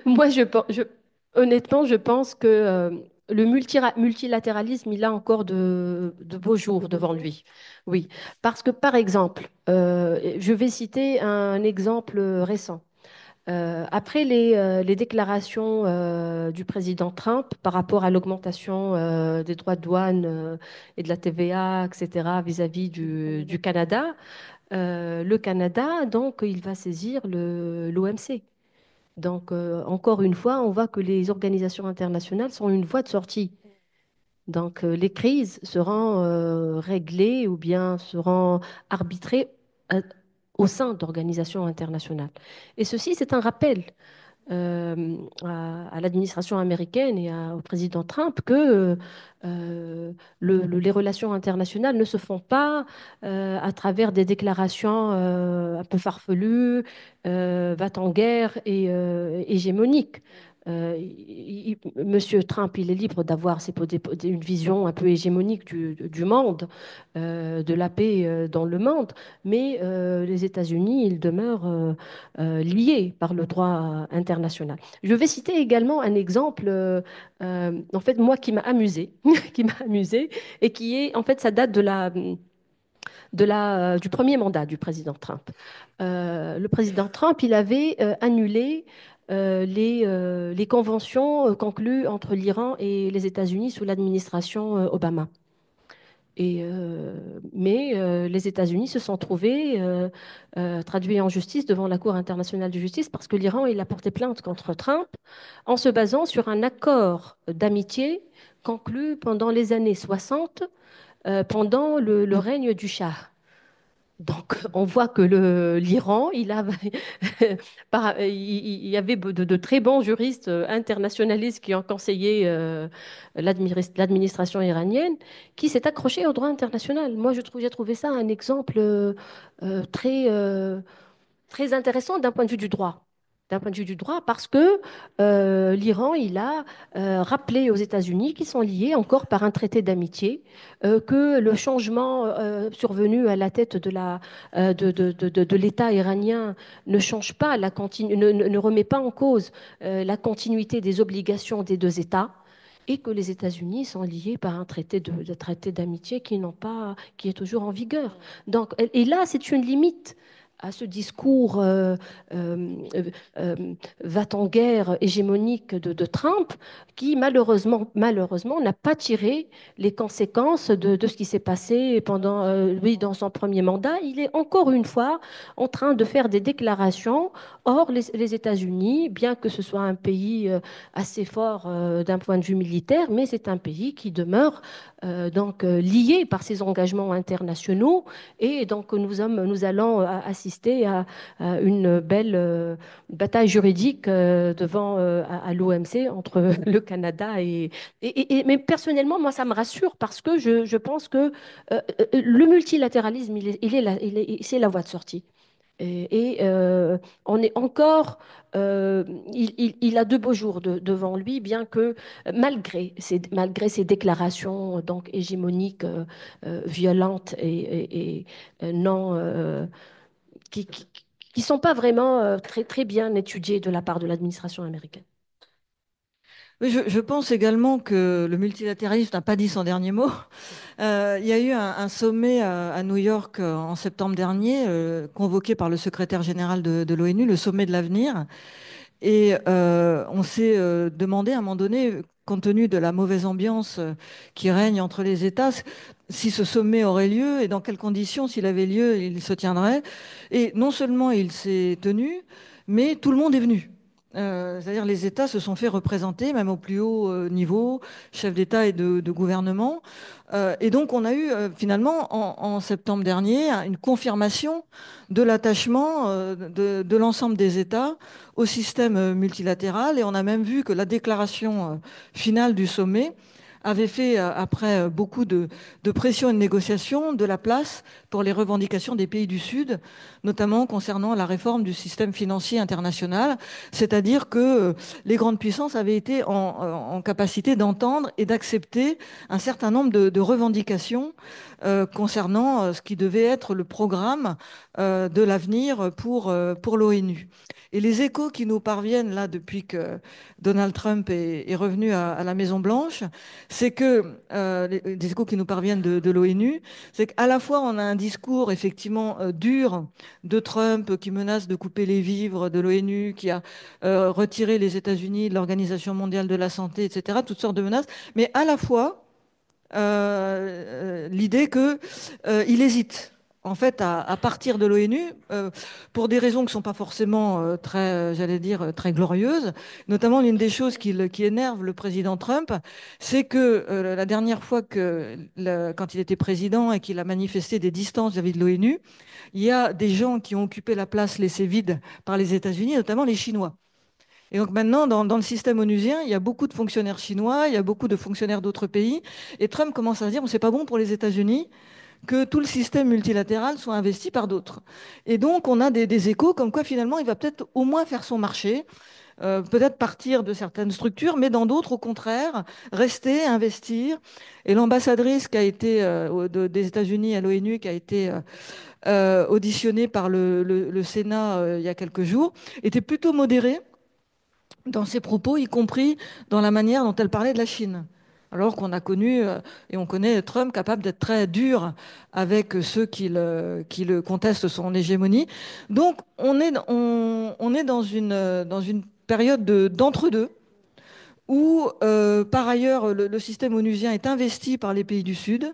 Moi, honnêtement, je pense que le multilatéralisme, il a encore de beaux jours devant lui. Oui, parce que par exemple, je vais citer un exemple récent. Après les déclarations du président Trump par rapport à l'augmentation des droits de douane et de la TVA, etc., vis-à-vis du Canada, le Canada, donc, il va saisir l'OMC. Donc, encore une fois, on voit que les organisations internationales sont une voie de sortie. Donc, les crises seront réglées ou bien seront arbitrées euh, au sein d'organisations internationales. Et ceci, c'est un rappel à l'administration américaine et au président Trump que les relations internationales ne se font pas à travers des déclarations un peu farfelues, va-t-en-guerre et hégémoniques. Monsieur Trump, il est libre d'avoir une vision un peu hégémonique du monde, de la paix dans le monde, mais les États-Unis, ils demeurent liés par le droit international. Je vais citer également un exemple, en fait, moi, qui m'a amusé, qui m'a amusé, et qui est, en fait, ça date du premier mandat du président Trump. Le président Trump, il avait annulé les conventions conclues entre l'Iran et les États-Unis sous l'administration Obama. Mais les États-Unis se sont trouvés traduits en justice devant la Cour internationale de justice parce que l'Iran, il a porté plainte contre Trump en se basant sur un accord d'amitié conclu pendant les années 60, pendant le règne du Shah. Donc, on voit que l'Iran, il y avait de très bons juristes internationalistes qui ont conseillé l'administration iranienne, qui s'est accroché au droit international. Moi, j'ai trouvé ça un exemple très intéressant d'un point de vue du droit. D'un point de vue du droit, parce que l'Iran, il a rappelé aux États-Unis qu'ils sont liés encore par un traité d'amitié, que le changement survenu à la tête de l'État iranien ne change pas, ne remet pas en cause la continuité des obligations des deux États. Et que les États-Unis sont liés par un traité d'amitié qui est toujours en vigueur. Donc, et là, c'est une limite à ce discours euh, va-t-en-guerre hégémonique de Trump, qui malheureusement n'a pas tiré les conséquences de ce qui s'est passé pendant lui dans son premier mandat. Il est encore une fois en train de faire des déclarations. Or, les États-Unis, bien que ce soit un pays assez fort d'un point de vue militaire, mais c'est un pays qui demeure lié par ses engagements internationaux et donc nous allons assister à une belle bataille juridique devant à l'OMC entre le Canada mais personnellement, moi, ça me rassure parce que je pense que le multilatéralisme, c'est la voie de sortie. Et on est encore, il a de beaux jours devant lui, bien que malgré ses déclarations donc hégémoniques, violentes et non, qui, qui, qui sont pas vraiment très, très bien étudiées de la part de l'administration américaine. Oui, je pense également que le multilatéralisme n'a pas dit son dernier mot. Il y a eu un sommet à New York en septembre dernier, convoqué par le secrétaire général de l'ONU, le sommet de l'avenir. Et on s'est demandé à un moment donné, compte tenu de la mauvaise ambiance qui règne entre les États, si ce sommet aurait lieu et dans quelles conditions, s'il avait lieu, il se tiendrait. Et non seulement il s'est tenu, mais tout le monde est venu. C'est-à-dire les États se sont fait représenter, même au plus haut niveau, chefs d'État et de gouvernement. Et donc on a eu finalement en septembre dernier une confirmation de l'attachement de l'ensemble des États au système multilatéral. Et on a même vu que la déclaration finale du sommet avait fait, après beaucoup de pression et de négociations, de la place pour les revendications des pays du Sud, notamment concernant la réforme du système financier international. C'est-à-dire que les grandes puissances avaient été en capacité d'entendre et d'accepter un certain nombre de revendications concernant ce qui devait être le programme de l'avenir pour l'ONU. Et les échos qui nous parviennent là depuis que Donald Trump est revenu à la Maison-Blanche, c'est que les échos qui nous parviennent de l'ONU, c'est qu'à la fois on a un discours effectivement dur de Trump qui menace de couper les vivres de l'ONU, qui a retiré les États-Unis de l'Organisation mondiale de la santé, etc., toutes sortes de menaces, mais à la fois l'idée qu'il hésite en fait à partir de l'ONU pour des raisons qui ne sont pas forcément très, j'allais dire, très glorieuses. Notamment, l'une des choses qui énerve le président Trump, c'est que la dernière fois quand il était président et qu'il a manifesté des distances vis-à-vis de l'ONU, il y a des gens qui ont occupé la place laissée vide par les États-Unis, notamment les Chinois. Et donc maintenant, dans le système onusien, il y a beaucoup de fonctionnaires chinois, il y a beaucoup de fonctionnaires d'autres pays. Et Trump commence à se dire, bon, c'est pas bon pour les États-Unis que tout le système multilatéral soit investi par d'autres. Et donc, on a des échos comme quoi finalement, il va peut-être au moins faire son marché, peut-être partir de certaines structures, mais dans d'autres, au contraire, rester, investir. Et l'ambassadrice qui a été des États-Unis à l'ONU, qui a été auditionnée par le Sénat il y a quelques jours, était plutôt modérée dans ses propos, y compris dans la manière dont elle parlait de la Chine. Alors qu'on a connu, et on connaît Trump capable d'être très dur avec ceux qui le contestent son hégémonie. Donc on est dans une période d'entre-deux où, par ailleurs, le système onusien est investi par les pays du Sud,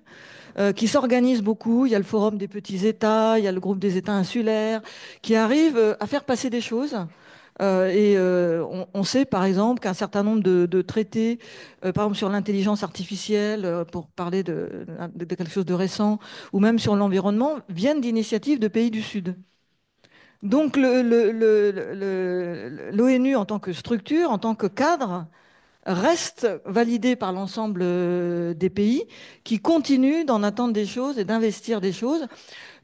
qui s'organisent beaucoup. Il y a le Forum des petits États, il y a le groupe des États insulaires, qui arrivent à faire passer des choses. On sait par exemple qu'un certain nombre de traités, par exemple sur l'intelligence artificielle, pour parler de quelque chose de récent, ou même sur l'environnement, viennent d'initiatives de pays du Sud. Donc l'ONU en tant que structure, en tant que cadre, reste validé par l'ensemble des pays qui continuent d'en attendre des choses et d'investir des choses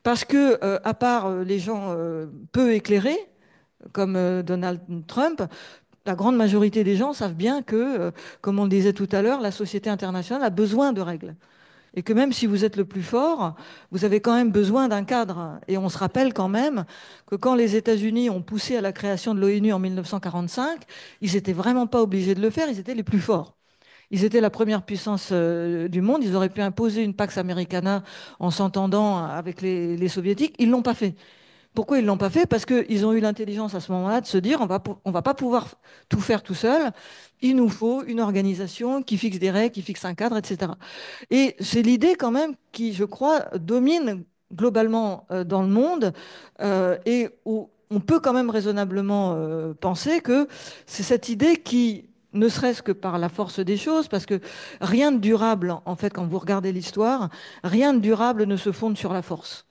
parce que, à part les gens peu éclairés, comme Donald Trump, la grande majorité des gens savent bien que, comme on le disait tout à l'heure, la société internationale a besoin de règles. Et que même si vous êtes le plus fort, vous avez quand même besoin d'un cadre. Et on se rappelle quand même que quand les États-Unis ont poussé à la création de l'ONU en 1945, ils n'étaient vraiment pas obligés de le faire, ils étaient les plus forts. Ils étaient la première puissance du monde, ils auraient pu imposer une Pax Americana en s'entendant avec les Soviétiques, ils ne l'ont pas fait. Pourquoi ils ne l'ont pas fait? Parce qu'ils ont eu l'intelligence à ce moment-là de se dire on va pas pouvoir tout faire tout seul, il nous faut une organisation qui fixe des règles, qui fixe un cadre, etc. Et c'est l'idée quand même qui, je crois, domine globalement dans le monde et où on peut quand même raisonnablement penser que c'est cette idée qui, ne serait-ce que par la force des choses, parce que rien de durable, en fait, quand vous regardez l'histoire, rien de durable ne se fonde sur la force.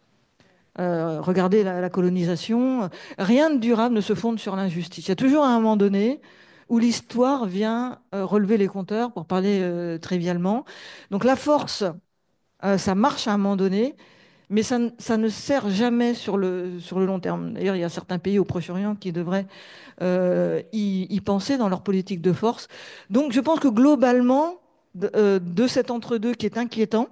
Regardez la colonisation, rien de durable ne se fonde sur l'injustice. Il y a toujours un moment donné où l'histoire vient relever les compteurs, pour parler trivialement. Donc la force, ça marche à un moment donné, mais ça ne sert jamais sur le long terme. D'ailleurs, il y a certains pays au Proche-Orient qui devraient y penser dans leur politique de force. Donc je pense que globalement, de cet entre-deux qui est inquiétant,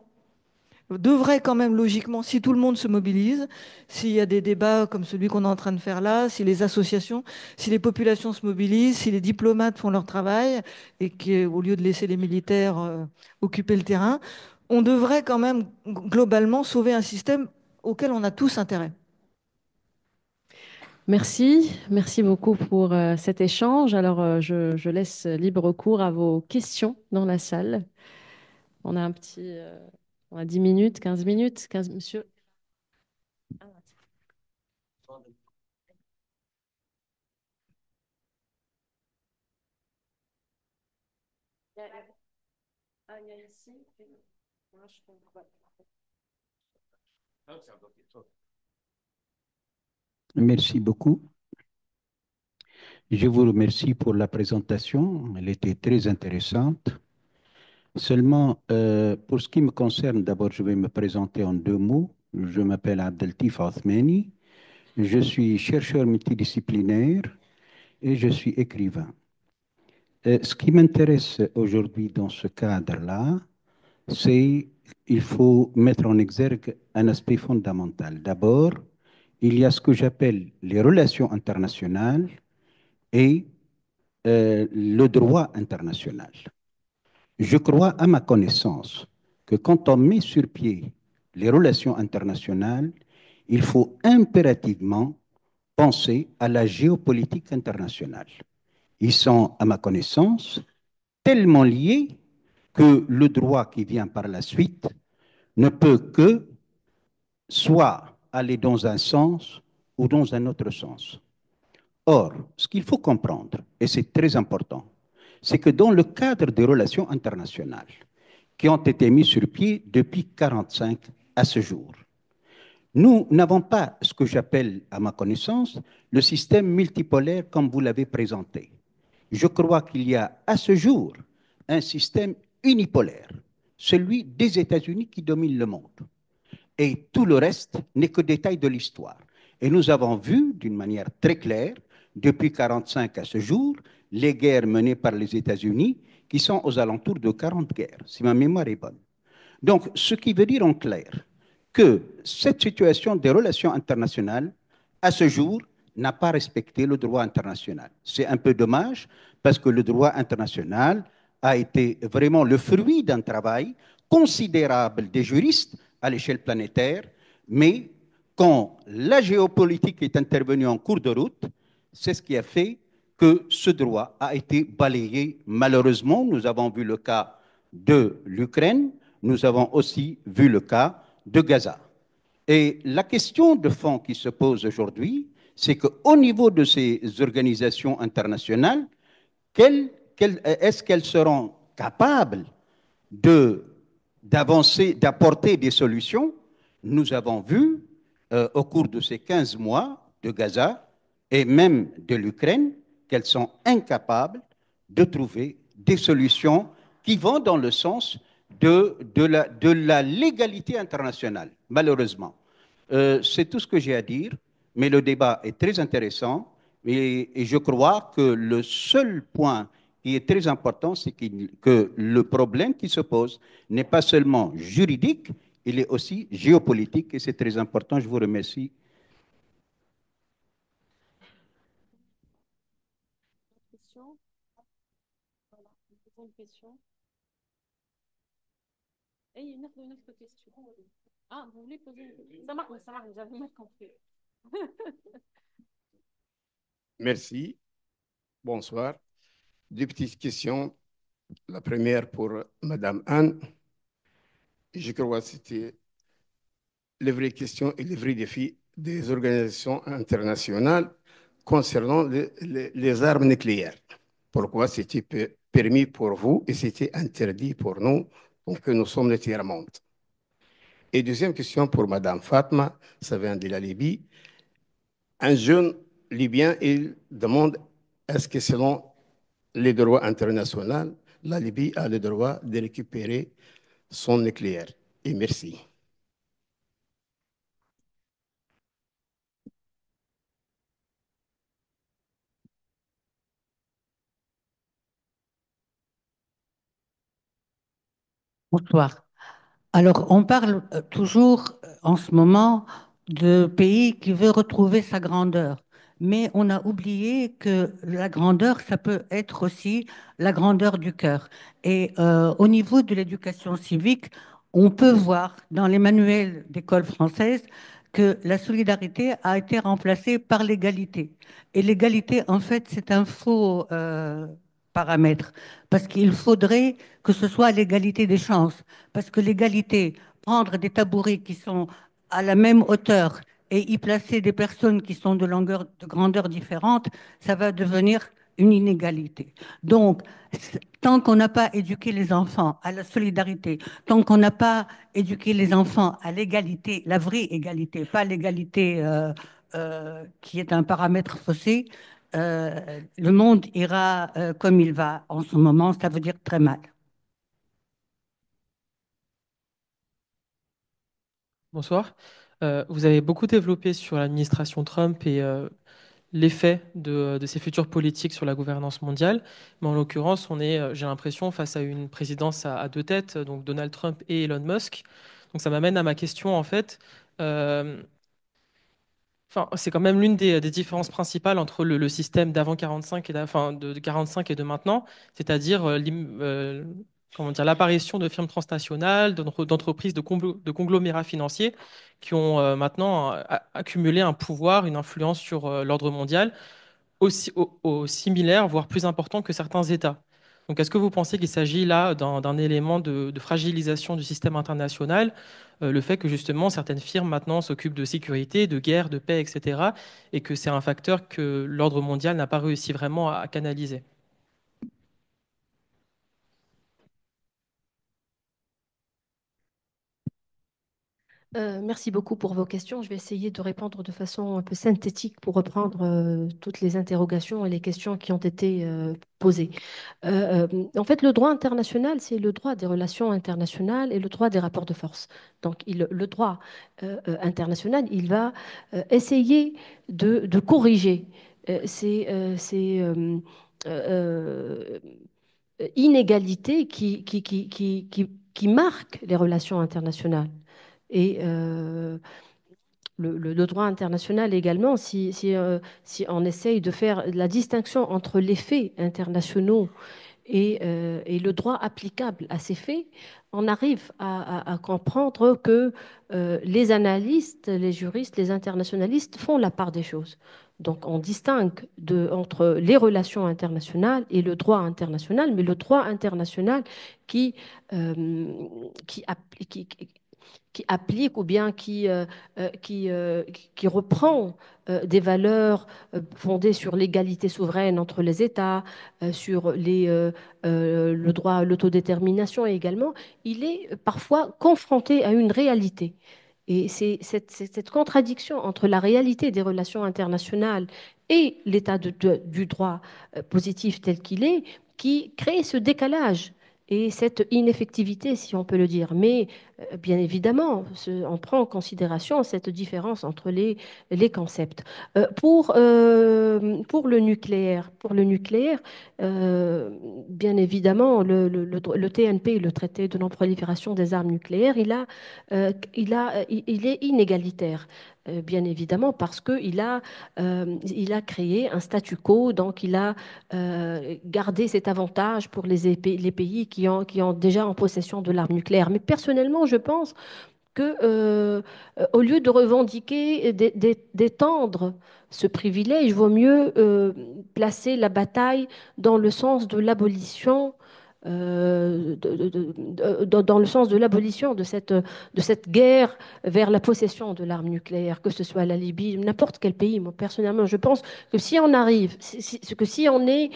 devrait quand même logiquement, si tout le monde se mobilise, s'il y a des débats comme celui qu'on est en train de faire là, si les associations, si les populations se mobilisent, si les diplomates font leur travail et qu'au lieu de laisser les militaires occuper le terrain, on devrait quand même globalement sauver un système auquel on a tous intérêt. Merci, merci beaucoup pour cet échange. Alors, je laisse libre cours à vos questions dans la salle. On a on a 10 minutes, 15 minutes, 15, monsieur. Il y a ici. Moi, je comprends. Merci beaucoup. Je vous remercie pour la présentation. Elle était très intéressante. Seulement, pour ce qui me concerne, d'abord, je vais me présenter en deux mots. Je m'appelle Abdeltif Othmani. Je suis chercheur multidisciplinaire et je suis écrivain. Ce qui m'intéresse aujourd'hui dans ce cadre-là, c'est il faut mettre en exergue un aspect fondamental. D'abord, il y a ce que j'appelle les relations internationales et le droit international. Je crois, à ma connaissance, que quand on met sur pied les relations internationales, il faut impérativement penser à la géopolitique internationale. Ils sont, à ma connaissance, tellement liés que le droit qui vient par la suite ne peut que soit aller dans un sens ou dans un autre sens. Or, ce qu'il faut comprendre, et c'est très important, c'est que dans le cadre des relations internationales qui ont été mises sur pied depuis 1945 à ce jour, nous n'avons pas ce que j'appelle, à ma connaissance, le système multipolaire comme vous l'avez présenté. Je crois qu'il y a à ce jour un système unipolaire, celui des États-Unis qui domine le monde. Et tout le reste n'est que détail de l'histoire. Et nous avons vu d'une manière très claire, depuis 1945 à ce jour, les guerres menées par les États-Unis qui sont aux alentours de 40 guerres, si ma mémoire est bonne. Donc, ce qui veut dire en clair que cette situation des relations internationales, à ce jour, n'a pas respecté le droit international. C'est un peu dommage parce que le droit international a été vraiment le fruit d'un travail considérable des juristes à l'échelle planétaire, mais quand la géopolitique est intervenue en cours de route, c'est ce qui a fait que ce droit a été balayé. Malheureusement, nous avons vu le cas de l'Ukraine, nous avons aussi vu le cas de Gaza. Et la question de fond qui se pose aujourd'hui, c'est qu'au niveau de ces organisations internationales, est-ce qu'elles seront capables d'avancer, d'apporter des solutions? Nous avons vu au cours de ces 15 mois de Gaza et même de l'Ukraine qu'elles sont incapables de trouver des solutions qui vont dans le sens de la légalité internationale, malheureusement. C'est tout ce que j'ai à dire, mais le débat est très intéressant et je crois que le seul point qui est très important, c'est que le problème qui se pose n'est pas seulement juridique, il est aussi géopolitique et c'est très important. Je vous remercie. Question. Voilà, une question. Et il y a une autre question. Ah, vous voulez poser une question? Ça marche, j'avais mal compris. Merci. Bonsoir. Deux petites questions. La première pour Madame Anne. Je crois que c'était les vraies questions et les vrais défis des organisations internationales concernant les armes nucléaires. Pourquoi c'était permis pour vous et c'était interdit pour nous, pour que nous sommes le tiers-monde. Et deuxième question pour Madame Fatma, ça vient de la Libye. Un jeune Libyen, il demande est-ce que selon les droits internationaux, la Libye a le droit de récupérer son nucléaire. Et merci. Bonsoir. Alors, on parle toujours en ce moment de pays qui veut retrouver sa grandeur. Mais on a oublié que la grandeur, ça peut être aussi la grandeur du cœur. Et au niveau de l'éducation civique, on peut voir dans les manuels d'école française que la solidarité a été remplacée par l'égalité. Et l'égalité, en fait, c'est un faux paramètre, parce qu'il faudrait que ce soit l'égalité des chances. Parce que l'égalité, prendre des tabourets qui sont à la même hauteur et y placer des personnes qui sont de grandeur différente, ça va devenir une inégalité. Donc, tant qu'on n'a pas éduqué les enfants à la solidarité, tant qu'on n'a pas éduqué les enfants à l'égalité, la vraie égalité, pas l'égalité qui est un paramètre faussé, le monde ira comme il va en ce moment, ça veut dire très mal. Bonsoir. Vous avez beaucoup développé sur l'administration Trump et l'effet de ses futures politiques sur la gouvernance mondiale. Mais en l'occurrence, on est, j'ai l'impression, face à une présidence à deux têtes, donc Donald Trump et Elon Musk. Donc ça m'amène à ma question, en fait. Euh, Enfin, c'est quand même l'une des différences principales entre le système d'avant 45 enfin, de 45 et de maintenant, c'est-à-dire comment dire, l'apparition de firmes transnationales, d'entreprises, de conglomérats financiers qui ont maintenant accumulé un pouvoir, une influence sur l'ordre mondial au similaire, voire plus important que certains États. Donc, est-ce que vous pensez qu'il s'agit là d'un élément de fragilisation du système international, le fait que justement certaines firmes maintenant s'occupent de sécurité, de guerre, de paix, etc., et que c'est un facteur que l'ordre mondial n'a pas réussi vraiment à canaliser? Merci beaucoup pour vos questions. Je vais essayer de répondre de façon un peu synthétique pour reprendre toutes les interrogations et les questions qui ont été posées. En fait, le droit international, c'est le droit des relations internationales et le droit des rapports de force. Donc, le droit international, il va essayer de corriger ces inégalités qui marquent les relations internationales. Et le droit international également, si on essaye de faire la distinction entre les faits internationaux et le droit applicable à ces faits, on arrive à comprendre que les analystes, les juristes, les internationalistes font la part des choses. Donc on distingue entre les relations internationales et le droit international, mais le droit international qui, euh, qui applique ou bien qui reprend des valeurs fondées sur l'égalité souveraine entre les États, sur le droit à l'autodétermination également, il est parfois confronté à une réalité. Et c'est cette contradiction entre la réalité des relations internationales et l'état du droit positif tel qu'il est qui crée ce décalage et cette ineffectivité, si on peut le dire. Mais bien évidemment, on prend en considération cette différence entre les concepts. Pour le nucléaire bien évidemment, le TNP, le traité de non-prolifération des armes nucléaires, il est inégalitaire. Bien évidemment, parce il a créé un statu quo, donc il a gardé cet avantage pour les pays qui ont déjà en possession de l'arme nucléaire. Mais personnellement, je pense que, au lieu de revendiquer, d'étendre ce privilège, il vaut mieux placer la bataille dans le sens de l'abolition. Dans le sens de l'abolition de cette guerre vers la possession de l'arme nucléaire, que ce soit la Libye, n'importe quel pays. Moi, personnellement, je pense que si on arrive, que si on est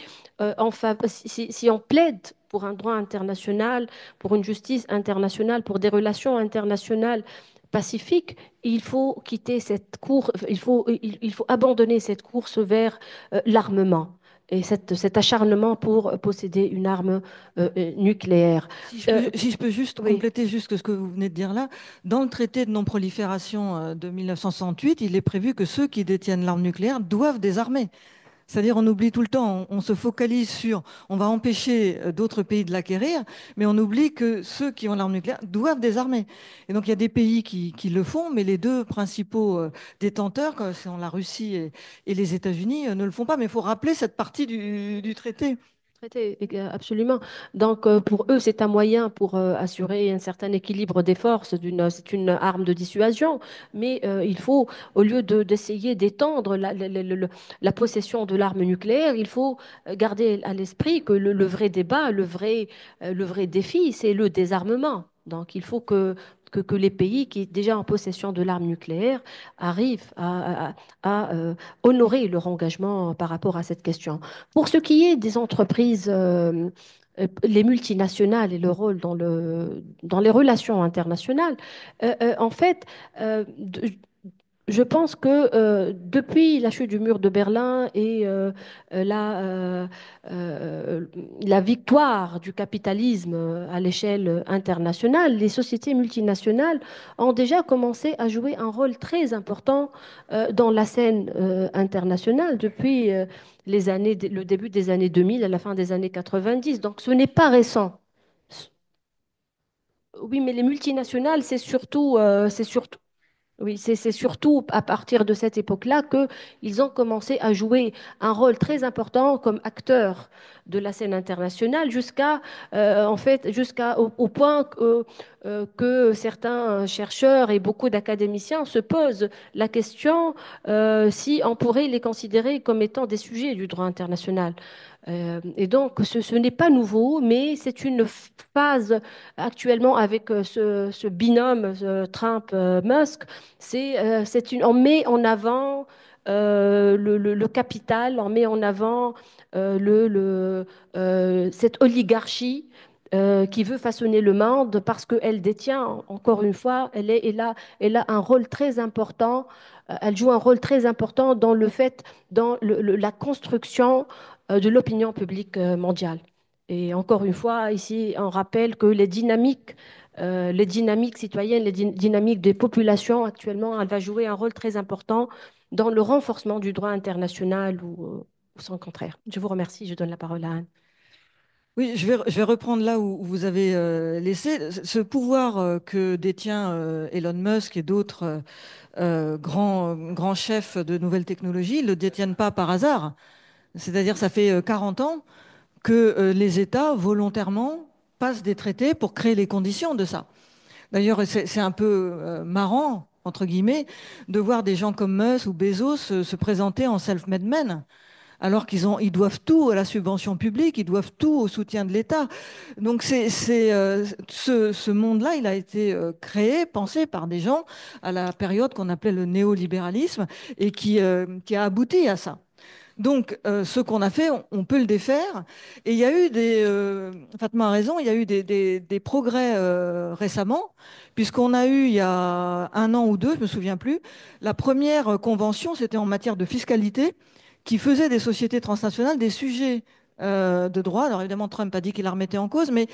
si on plaide pour un droit international, pour une justice internationale, pour des relations internationales pacifiques, il faut quitter cette course, il faut abandonner cette course vers l'armement et cet acharnement pour posséder une arme nucléaire. Si je peux juste Oui. compléter juste ce que vous venez de dire là, dans le traité de non-prolifération de 1968, il est prévu que ceux qui détiennent l'arme nucléaire doivent désarmer. C'est-à-dire, on oublie tout le temps, on se focalise sur, on va empêcher d'autres pays de l'acquérir, mais on oublie que ceux qui ont l'arme nucléaire doivent désarmer. Et donc, il y a des pays qui le font, mais les deux principaux détenteurs, comme sont la Russie et les États-Unis, ne le font pas. Mais il faut rappeler cette partie du traité. Absolument. Donc, pour eux, c'est un moyen pour assurer un certain équilibre des forces. C'est une arme de dissuasion. Mais il faut, au lieu d'essayer d'étendre la possession de l'arme nucléaire, il faut garder à l'esprit que le vrai débat, le vrai défi, c'est le désarmement. Donc, il faut que les pays qui sont déjà en possession de l'arme nucléaire arrivent à honorer leur engagement par rapport à cette question. Pour ce qui est des entreprises, les multinationales et le rôle dans les relations internationales, en fait, je pense que depuis la chute du mur de Berlin et euh, la victoire du capitalisme à l'échelle internationale, les sociétés multinationales ont déjà commencé à jouer un rôle très important dans la scène internationale depuis le début des années 2000 à la fin des années 90. Donc ce n'est pas récent. Oui, mais les multinationales, c'est surtout oui, c'est surtout à partir de cette époque-là qu'ils ont commencé à jouer un rôle très important comme acteurs de la scène internationale en fait, au point que certains chercheurs et beaucoup d'académiciens se posent la question si on pourrait les considérer comme étant des sujets du droit international. Et donc, ce n'est pas nouveau, mais c'est une phase actuellement avec ce binôme Trump-Musk on met en avant le capital, on met en avant cette oligarchie qui veut façonner le monde parce qu'elle détient, encore une fois, elle a un rôle très important, elle joue un rôle très important dans la construction de l'opinion publique mondiale. Et encore une fois, ici, on rappelle que les dynamiques citoyennes, dynamiques des populations actuellement, elle va jouer un rôle très important dans le renforcement du droit international ou son contraire. Je vous remercie, je donne la parole à Anne. Oui, je vais reprendre là où vous avez laissé. Ce pouvoir que détient Elon Musk et d'autres grands chefs de nouvelles technologies ne le détiennent pas par hasard. C'est-à-dire, ça fait 40 ans que les États, volontairement, passent des traités pour créer les conditions de ça. D'ailleurs, c'est un peu marrant, entre guillemets, de voir des gens comme Musk ou Bezos se présenter en self-made men, alors ils doivent tout à la subvention publique, ils doivent tout au soutien de l'État. Donc ce monde-là, il a été créé, pensé par des gens à la période qu'on appelait le néolibéralisme et qui a abouti à ça. Donc, ce qu'on a fait, on peut le défaire. Et il y a eu Fatma a raison, il y a eu des progrès récemment, puisqu'on a eu, il y a un an ou deux, je ne me souviens plus, la première convention, c'était en matière de fiscalité, qui faisait des sociétés transnationales des sujets de droit. Alors, évidemment, Trump a dit qu'il la remettait en cause, mais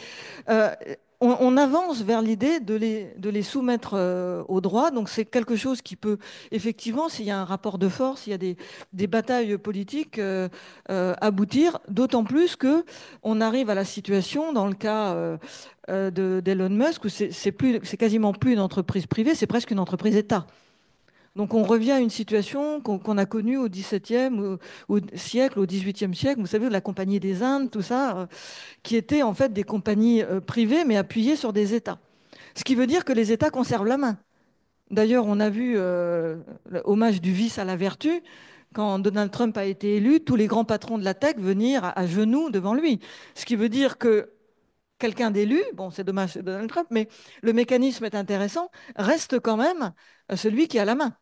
euh, on avance vers l'idée de les soumettre au droit. Donc c'est quelque chose qui peut, effectivement, s'il y a un rapport de force, s'il y a des batailles politiques, aboutir. D'autant plus que on arrive à la situation, dans le cas d'Elon Musk, où c'est quasiment plus une entreprise privée, c'est presque une entreprise État. Donc on revient à une situation qu'on a connue au XVIIe au siècle, au XVIIIe siècle. Vous savez, la Compagnie des Indes, tout ça, qui étaient en fait des compagnies privées, mais appuyées sur des États. Ce qui veut dire que les États conservent la main. D'ailleurs, on a vu l'hommage du vice à la vertu. Quand Donald Trump a été élu, tous les grands patrons de la tech venir à genoux devant lui. Ce qui veut dire que quelqu'un d'élu, bon, c'est dommage, c'est Donald Trump, mais le mécanisme est intéressant, reste quand même celui qui a la main.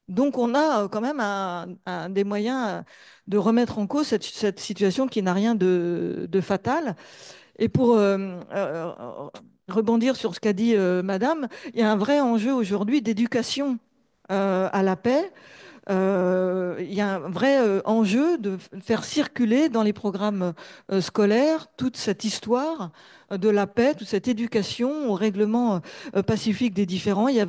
Donc on a quand même des moyens de remettre en cause cette situation qui n'a rien de fatal. Et pour rebondir sur ce qu'a dit Madame, il y a un vrai enjeu aujourd'hui d'éducation à la paix. Il y a un vrai enjeu de faire circuler dans les programmes scolaires toute cette histoire de la paix, toute cette éducation au règlement pacifique des différends. Il y a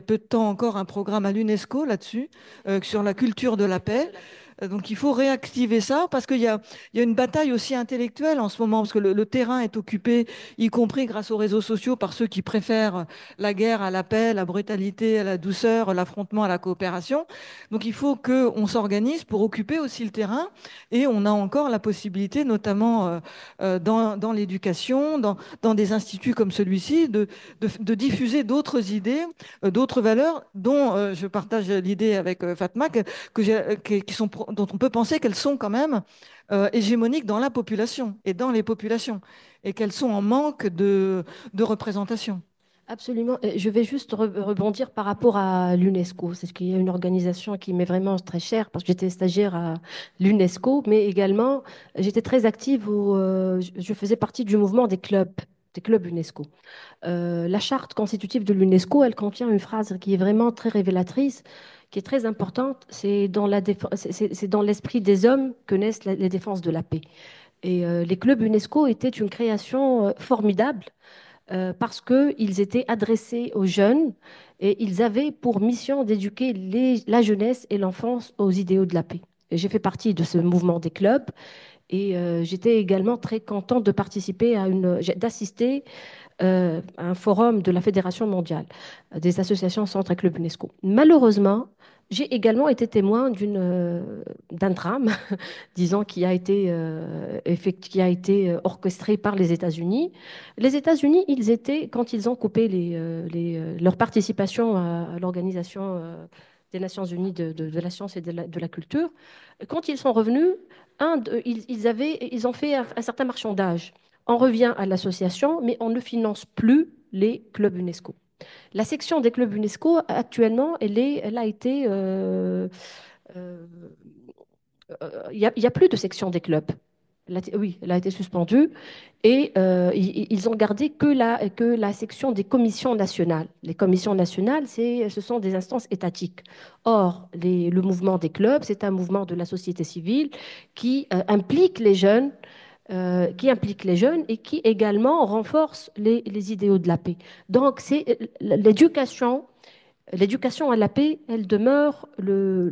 peu de temps encore un programme à l'UNESCO là-dessus, sur la culture de la paix. Donc il faut réactiver ça parce qu'il y a une bataille aussi intellectuelle en ce moment, parce que le terrain est occupé, y compris grâce aux réseaux sociaux, par ceux qui préfèrent la guerre à la paix, la brutalité à la douceur, l'affrontement à la coopération. Donc il faut qu'on s'organise pour occuper aussi le terrain et on a encore la possibilité, notamment dans l'éducation, dans des instituts comme celui-ci, de diffuser d'autres idées, d'autres valeurs dont je partage l'idée avec Fatma, dont on peut penser qu'elles sont quand même hégémoniques dans la population et dans les populations, et qu'elles sont en manque de représentation. Absolument. Je vais juste rebondir par rapport à l'UNESCO. C'est qu'il y a une organisation qui m'est vraiment très chère parce que j'étais stagiaire à l'UNESCO, mais également j'étais très active je faisais partie du mouvement des clubs UNESCO. La charte constitutive de l'UNESCO, elle contient une phrase qui est vraiment très révélatrice, qui est très importante. C'est dans l'esprit des hommes que naissent les défenses de la paix. Et les clubs UNESCO étaient une création formidable parce qu'ils étaient adressés aux jeunes et ils avaient pour mission d'éduquer la jeunesse et l'enfance aux idéaux de la paix. Et j'ai fait partie de ce mouvement des clubs et j'étais également très contente de participer d'assister à un forum de la Fédération mondiale des associations centres et clubs UNESCO. Malheureusement, j'ai également été témoin d'un drame, disons, qui a été orchestré par les États-Unis. Les États-Unis, quand ils ont coupé leur participation à l'Organisation des Nations Unies de la science et de la culture, quand ils sont revenus, ils ont fait un certain marchandage. On revient à l'association, mais on ne finance plus les clubs UNESCO. La section des clubs UNESCO, actuellement, elle a été euh, il y a plus de section des clubs. Oui, elle a été suspendue et ils ont gardé que la section des commissions nationales. Les commissions nationales, ce sont des instances étatiques. Or, le mouvement des clubs, c'est un mouvement de la société civile qui implique les jeunes et qui également renforce les idéaux de la paix. Donc, c'est l'éducation. L'éducation à la paix, elle demeure le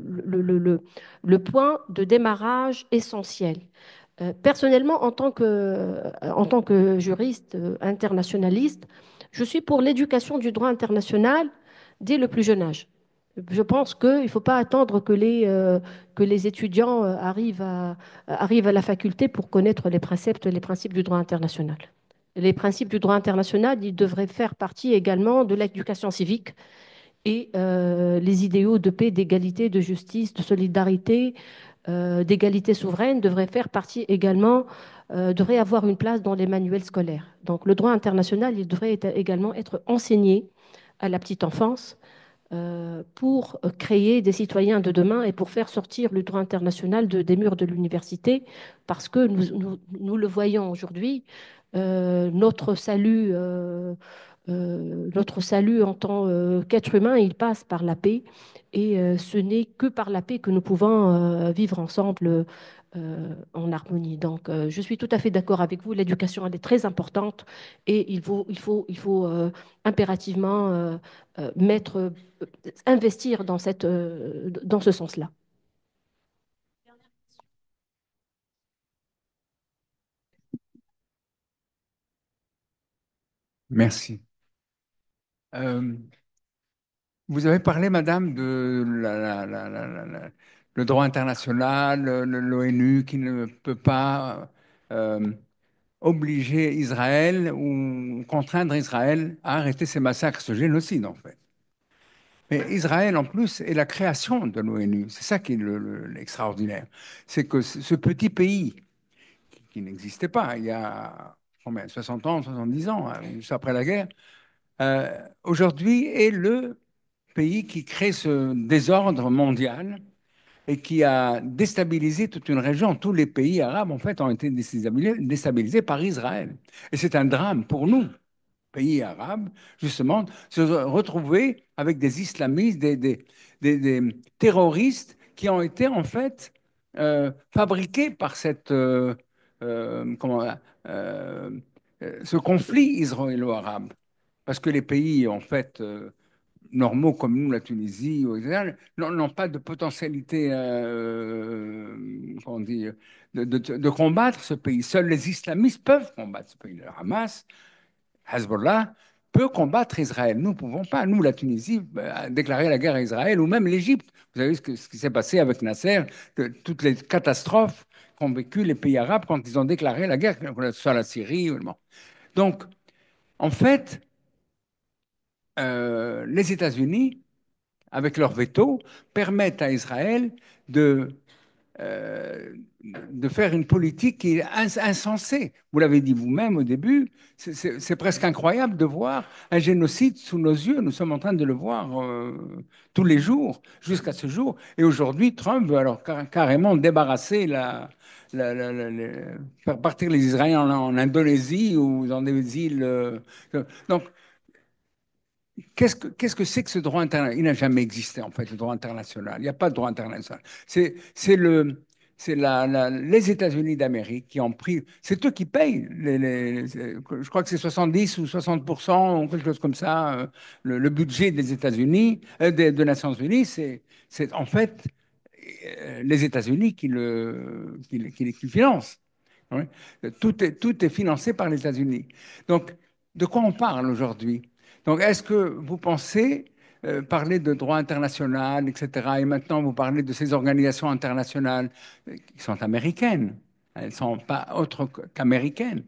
point de démarrage essentiel. Personnellement, en tant que juriste internationaliste, je suis pour l'éducation du droit international dès le plus jeune âge. Je pense qu'il ne faut pas attendre que les étudiants arrivent à la faculté pour connaître les principes du droit international. Les principes du droit international, ils devraient faire partie également de l'éducation civique et les idéaux de paix, d'égalité, de justice, de solidarité, d'égalité souveraine devraient faire partie également, devraient avoir une place dans les manuels scolaires. Donc le droit international, il devrait également être enseigné à la petite enfance pour créer des citoyens de demain et pour faire sortir le droit international des murs de l'université, parce que nous le voyons aujourd'hui, notre salut en tant qu'être humain, il passe par la paix. Et ce n'est que par la paix que nous pouvons vivre ensemble en harmonie. Donc, je suis tout à fait d'accord avec vous. L'éducation, elle est très importante et il faut impérativement investir dans ce sens-là. Merci. Euh, Vous avez parlé, madame, de le droit international, l'ONU qui ne peut pas euh, obliger Israël ou contraindre Israël à arrêter ces massacres, ce génocide, en fait. Mais Israël, en plus, est la création de l'ONU. C'est ça qui est l'extraordinaire. C'est que ce petit pays qui n'existait pas il y a combien, 60 ans, 70 ans, hein, juste après la guerre, aujourd'hui est le pays qui crée ce désordre mondial et qui a déstabilisé toute une région. Tous les pays arabes, en fait, ont été déstabilisés par Israël. Et c'est un drame pour nous, pays arabes, justement, se retrouver avec des islamistes, des terroristes qui ont été, en fait, fabriqués par euh, ce conflit israélo-arabe. Parce que les pays, en fait, normaux comme nous, la Tunisie, ou etc., n'ont pas de potentialité comment on dit, de combattre ce pays. Seuls les islamistes peuvent combattre ce pays. Le Hamas, Hezbollah peut combattre Israël. Nous ne pouvons pas. Nous, la Tunisie, a déclaré la guerre à Israël, ou même l'Égypte. Vous savez ce qui s'est passé avec Nasser, toutes les catastrophes qu'ont vécues les pays arabes quand ils ont déclaré la guerre, que ce soit la Syrie. Bon. Donc, en fait, les États-Unis, avec leur veto, permettent à Israël euh, de faire une politique qui est insensée. Vous l'avez dit vous-même au début, c'est presque incroyable de voir un génocide sous nos yeux. Nous sommes en train de le voir tous les jours, jusqu'à ce jour. Et aujourd'hui, Trump veut alors carrément débarrasser faire partir les Israéliens en Indonésie ou dans des îles. Donc, qu'est-ce que c'est que ce droit international? Il n'a jamais existé, en fait, le droit international. Il n'y a pas de droit international. C'est les États-Unis d'Amérique qui ont pris. C'est eux qui payent. Je crois que c'est 70 ou 60%, ou quelque chose comme ça, le budget des États-Unis, des Nations Unies. C'est en fait les États-Unis qui le financent. Oui. Tout est financé par les États-Unis. Donc, de quoi on parle aujourd'hui? Donc, est-ce que vous pensez parler de droit international, etc., et maintenant vous parlez de ces organisations internationales qui sont américaines, elles ne sont pas autres qu'américaines.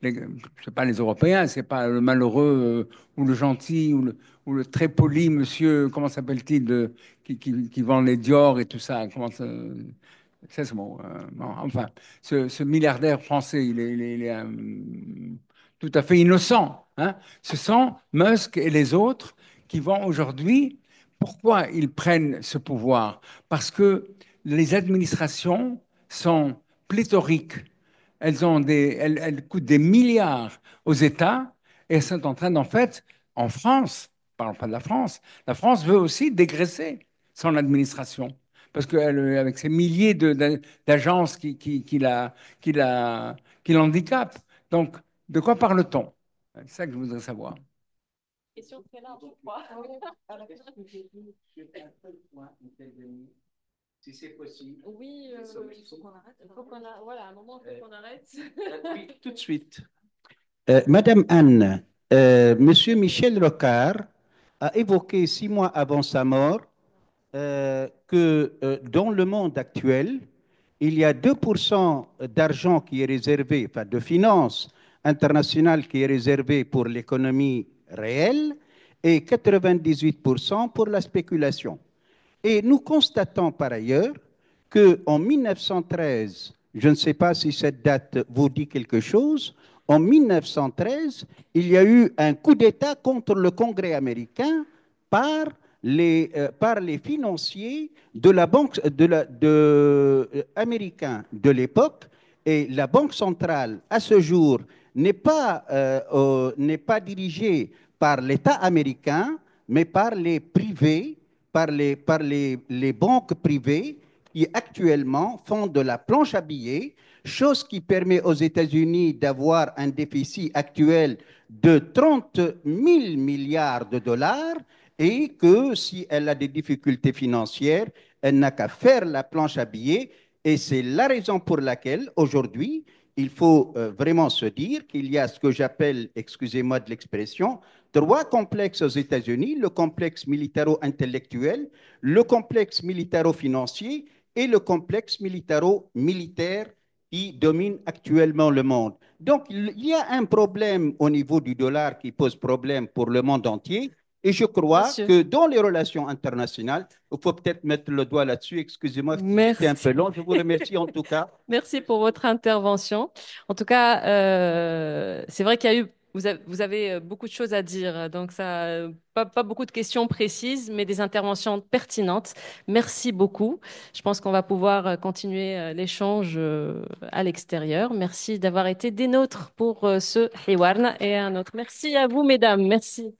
Ce n'est pas les Européens, ce n'est pas le malheureux ou le gentil ou le très poli monsieur, comment s'appelle-t-il, qui vend les Dior et tout ça. Comment ça, c'est bon, bon, enfin, ce milliardaire français, il est tout à fait innocent. Hein. Ce sont Musk et les autres qui vont aujourd'hui. Pourquoi ils prennent ce pouvoir? Parce que les administrations sont pléthoriques. Elles coûtent des milliards aux États et elles sont en train d'en fait, en France, parlons pas de la France veut aussi dégraisser son administration. Parce qu'avec ces milliers d'agences qui l'handicapent. Donc, de quoi parle-t-on? C'est ça que je voudrais savoir. Question très large, je crois. Si c'est possible. Oui, il faut qu'on arrête. Voilà, à un moment, il faut qu'on arrête. Oui, tout de suite. Madame Anne, Monsieur Michel Rocard a évoqué 6 mois avant sa mort que dans le monde actuel, il y a 2% d'argent qui est réservé, enfin de finances internationales qui est réservé pour l'économie réelle et 98% pour la spéculation. Et nous constatons par ailleurs qu'en 1913, je ne sais pas si cette date vous dit quelque chose, en 1913, il y a eu un coup d'État contre le Congrès américain par les financiers de la banque américain de l'époque. Et la Banque centrale, à ce jour, n'est pas dirigée par l'État américain, mais par les privés, par les banques privées qui actuellement font de la planche à billets, chose qui permet aux États-Unis d'avoir un déficit actuel de 30 000 milliards de dollars et que si elle a des difficultés financières, elle n'a qu'à faire la planche à billets. Et c'est la raison pour laquelle aujourd'hui, il faut vraiment se dire qu'il y a ce que j'appelle, excusez-moi de l'expression, 3 complexes aux États-Unis, le complexe militaro-intellectuel, le complexe militaro-financier et le complexe militaro-militaire qui domine actuellement le monde. Donc, il y a un problème au niveau du dollar qui pose problème pour le monde entier. Et je crois que dans les relations internationales, il faut peut-être mettre le doigt là-dessus. Excusez-moi, c'était un peu long. Je vous remercie en tout cas. Merci pour votre intervention. En tout cas, c'est vrai qu'il y a eu, vous avez beaucoup de choses à dire, donc ça, pas beaucoup de questions précises, mais des interventions pertinentes. Merci beaucoup. Je pense qu'on va pouvoir continuer l'échange à l'extérieur. Merci d'avoir été des nôtres pour ce Hiwarna et un autre. Merci à vous, mesdames. Merci.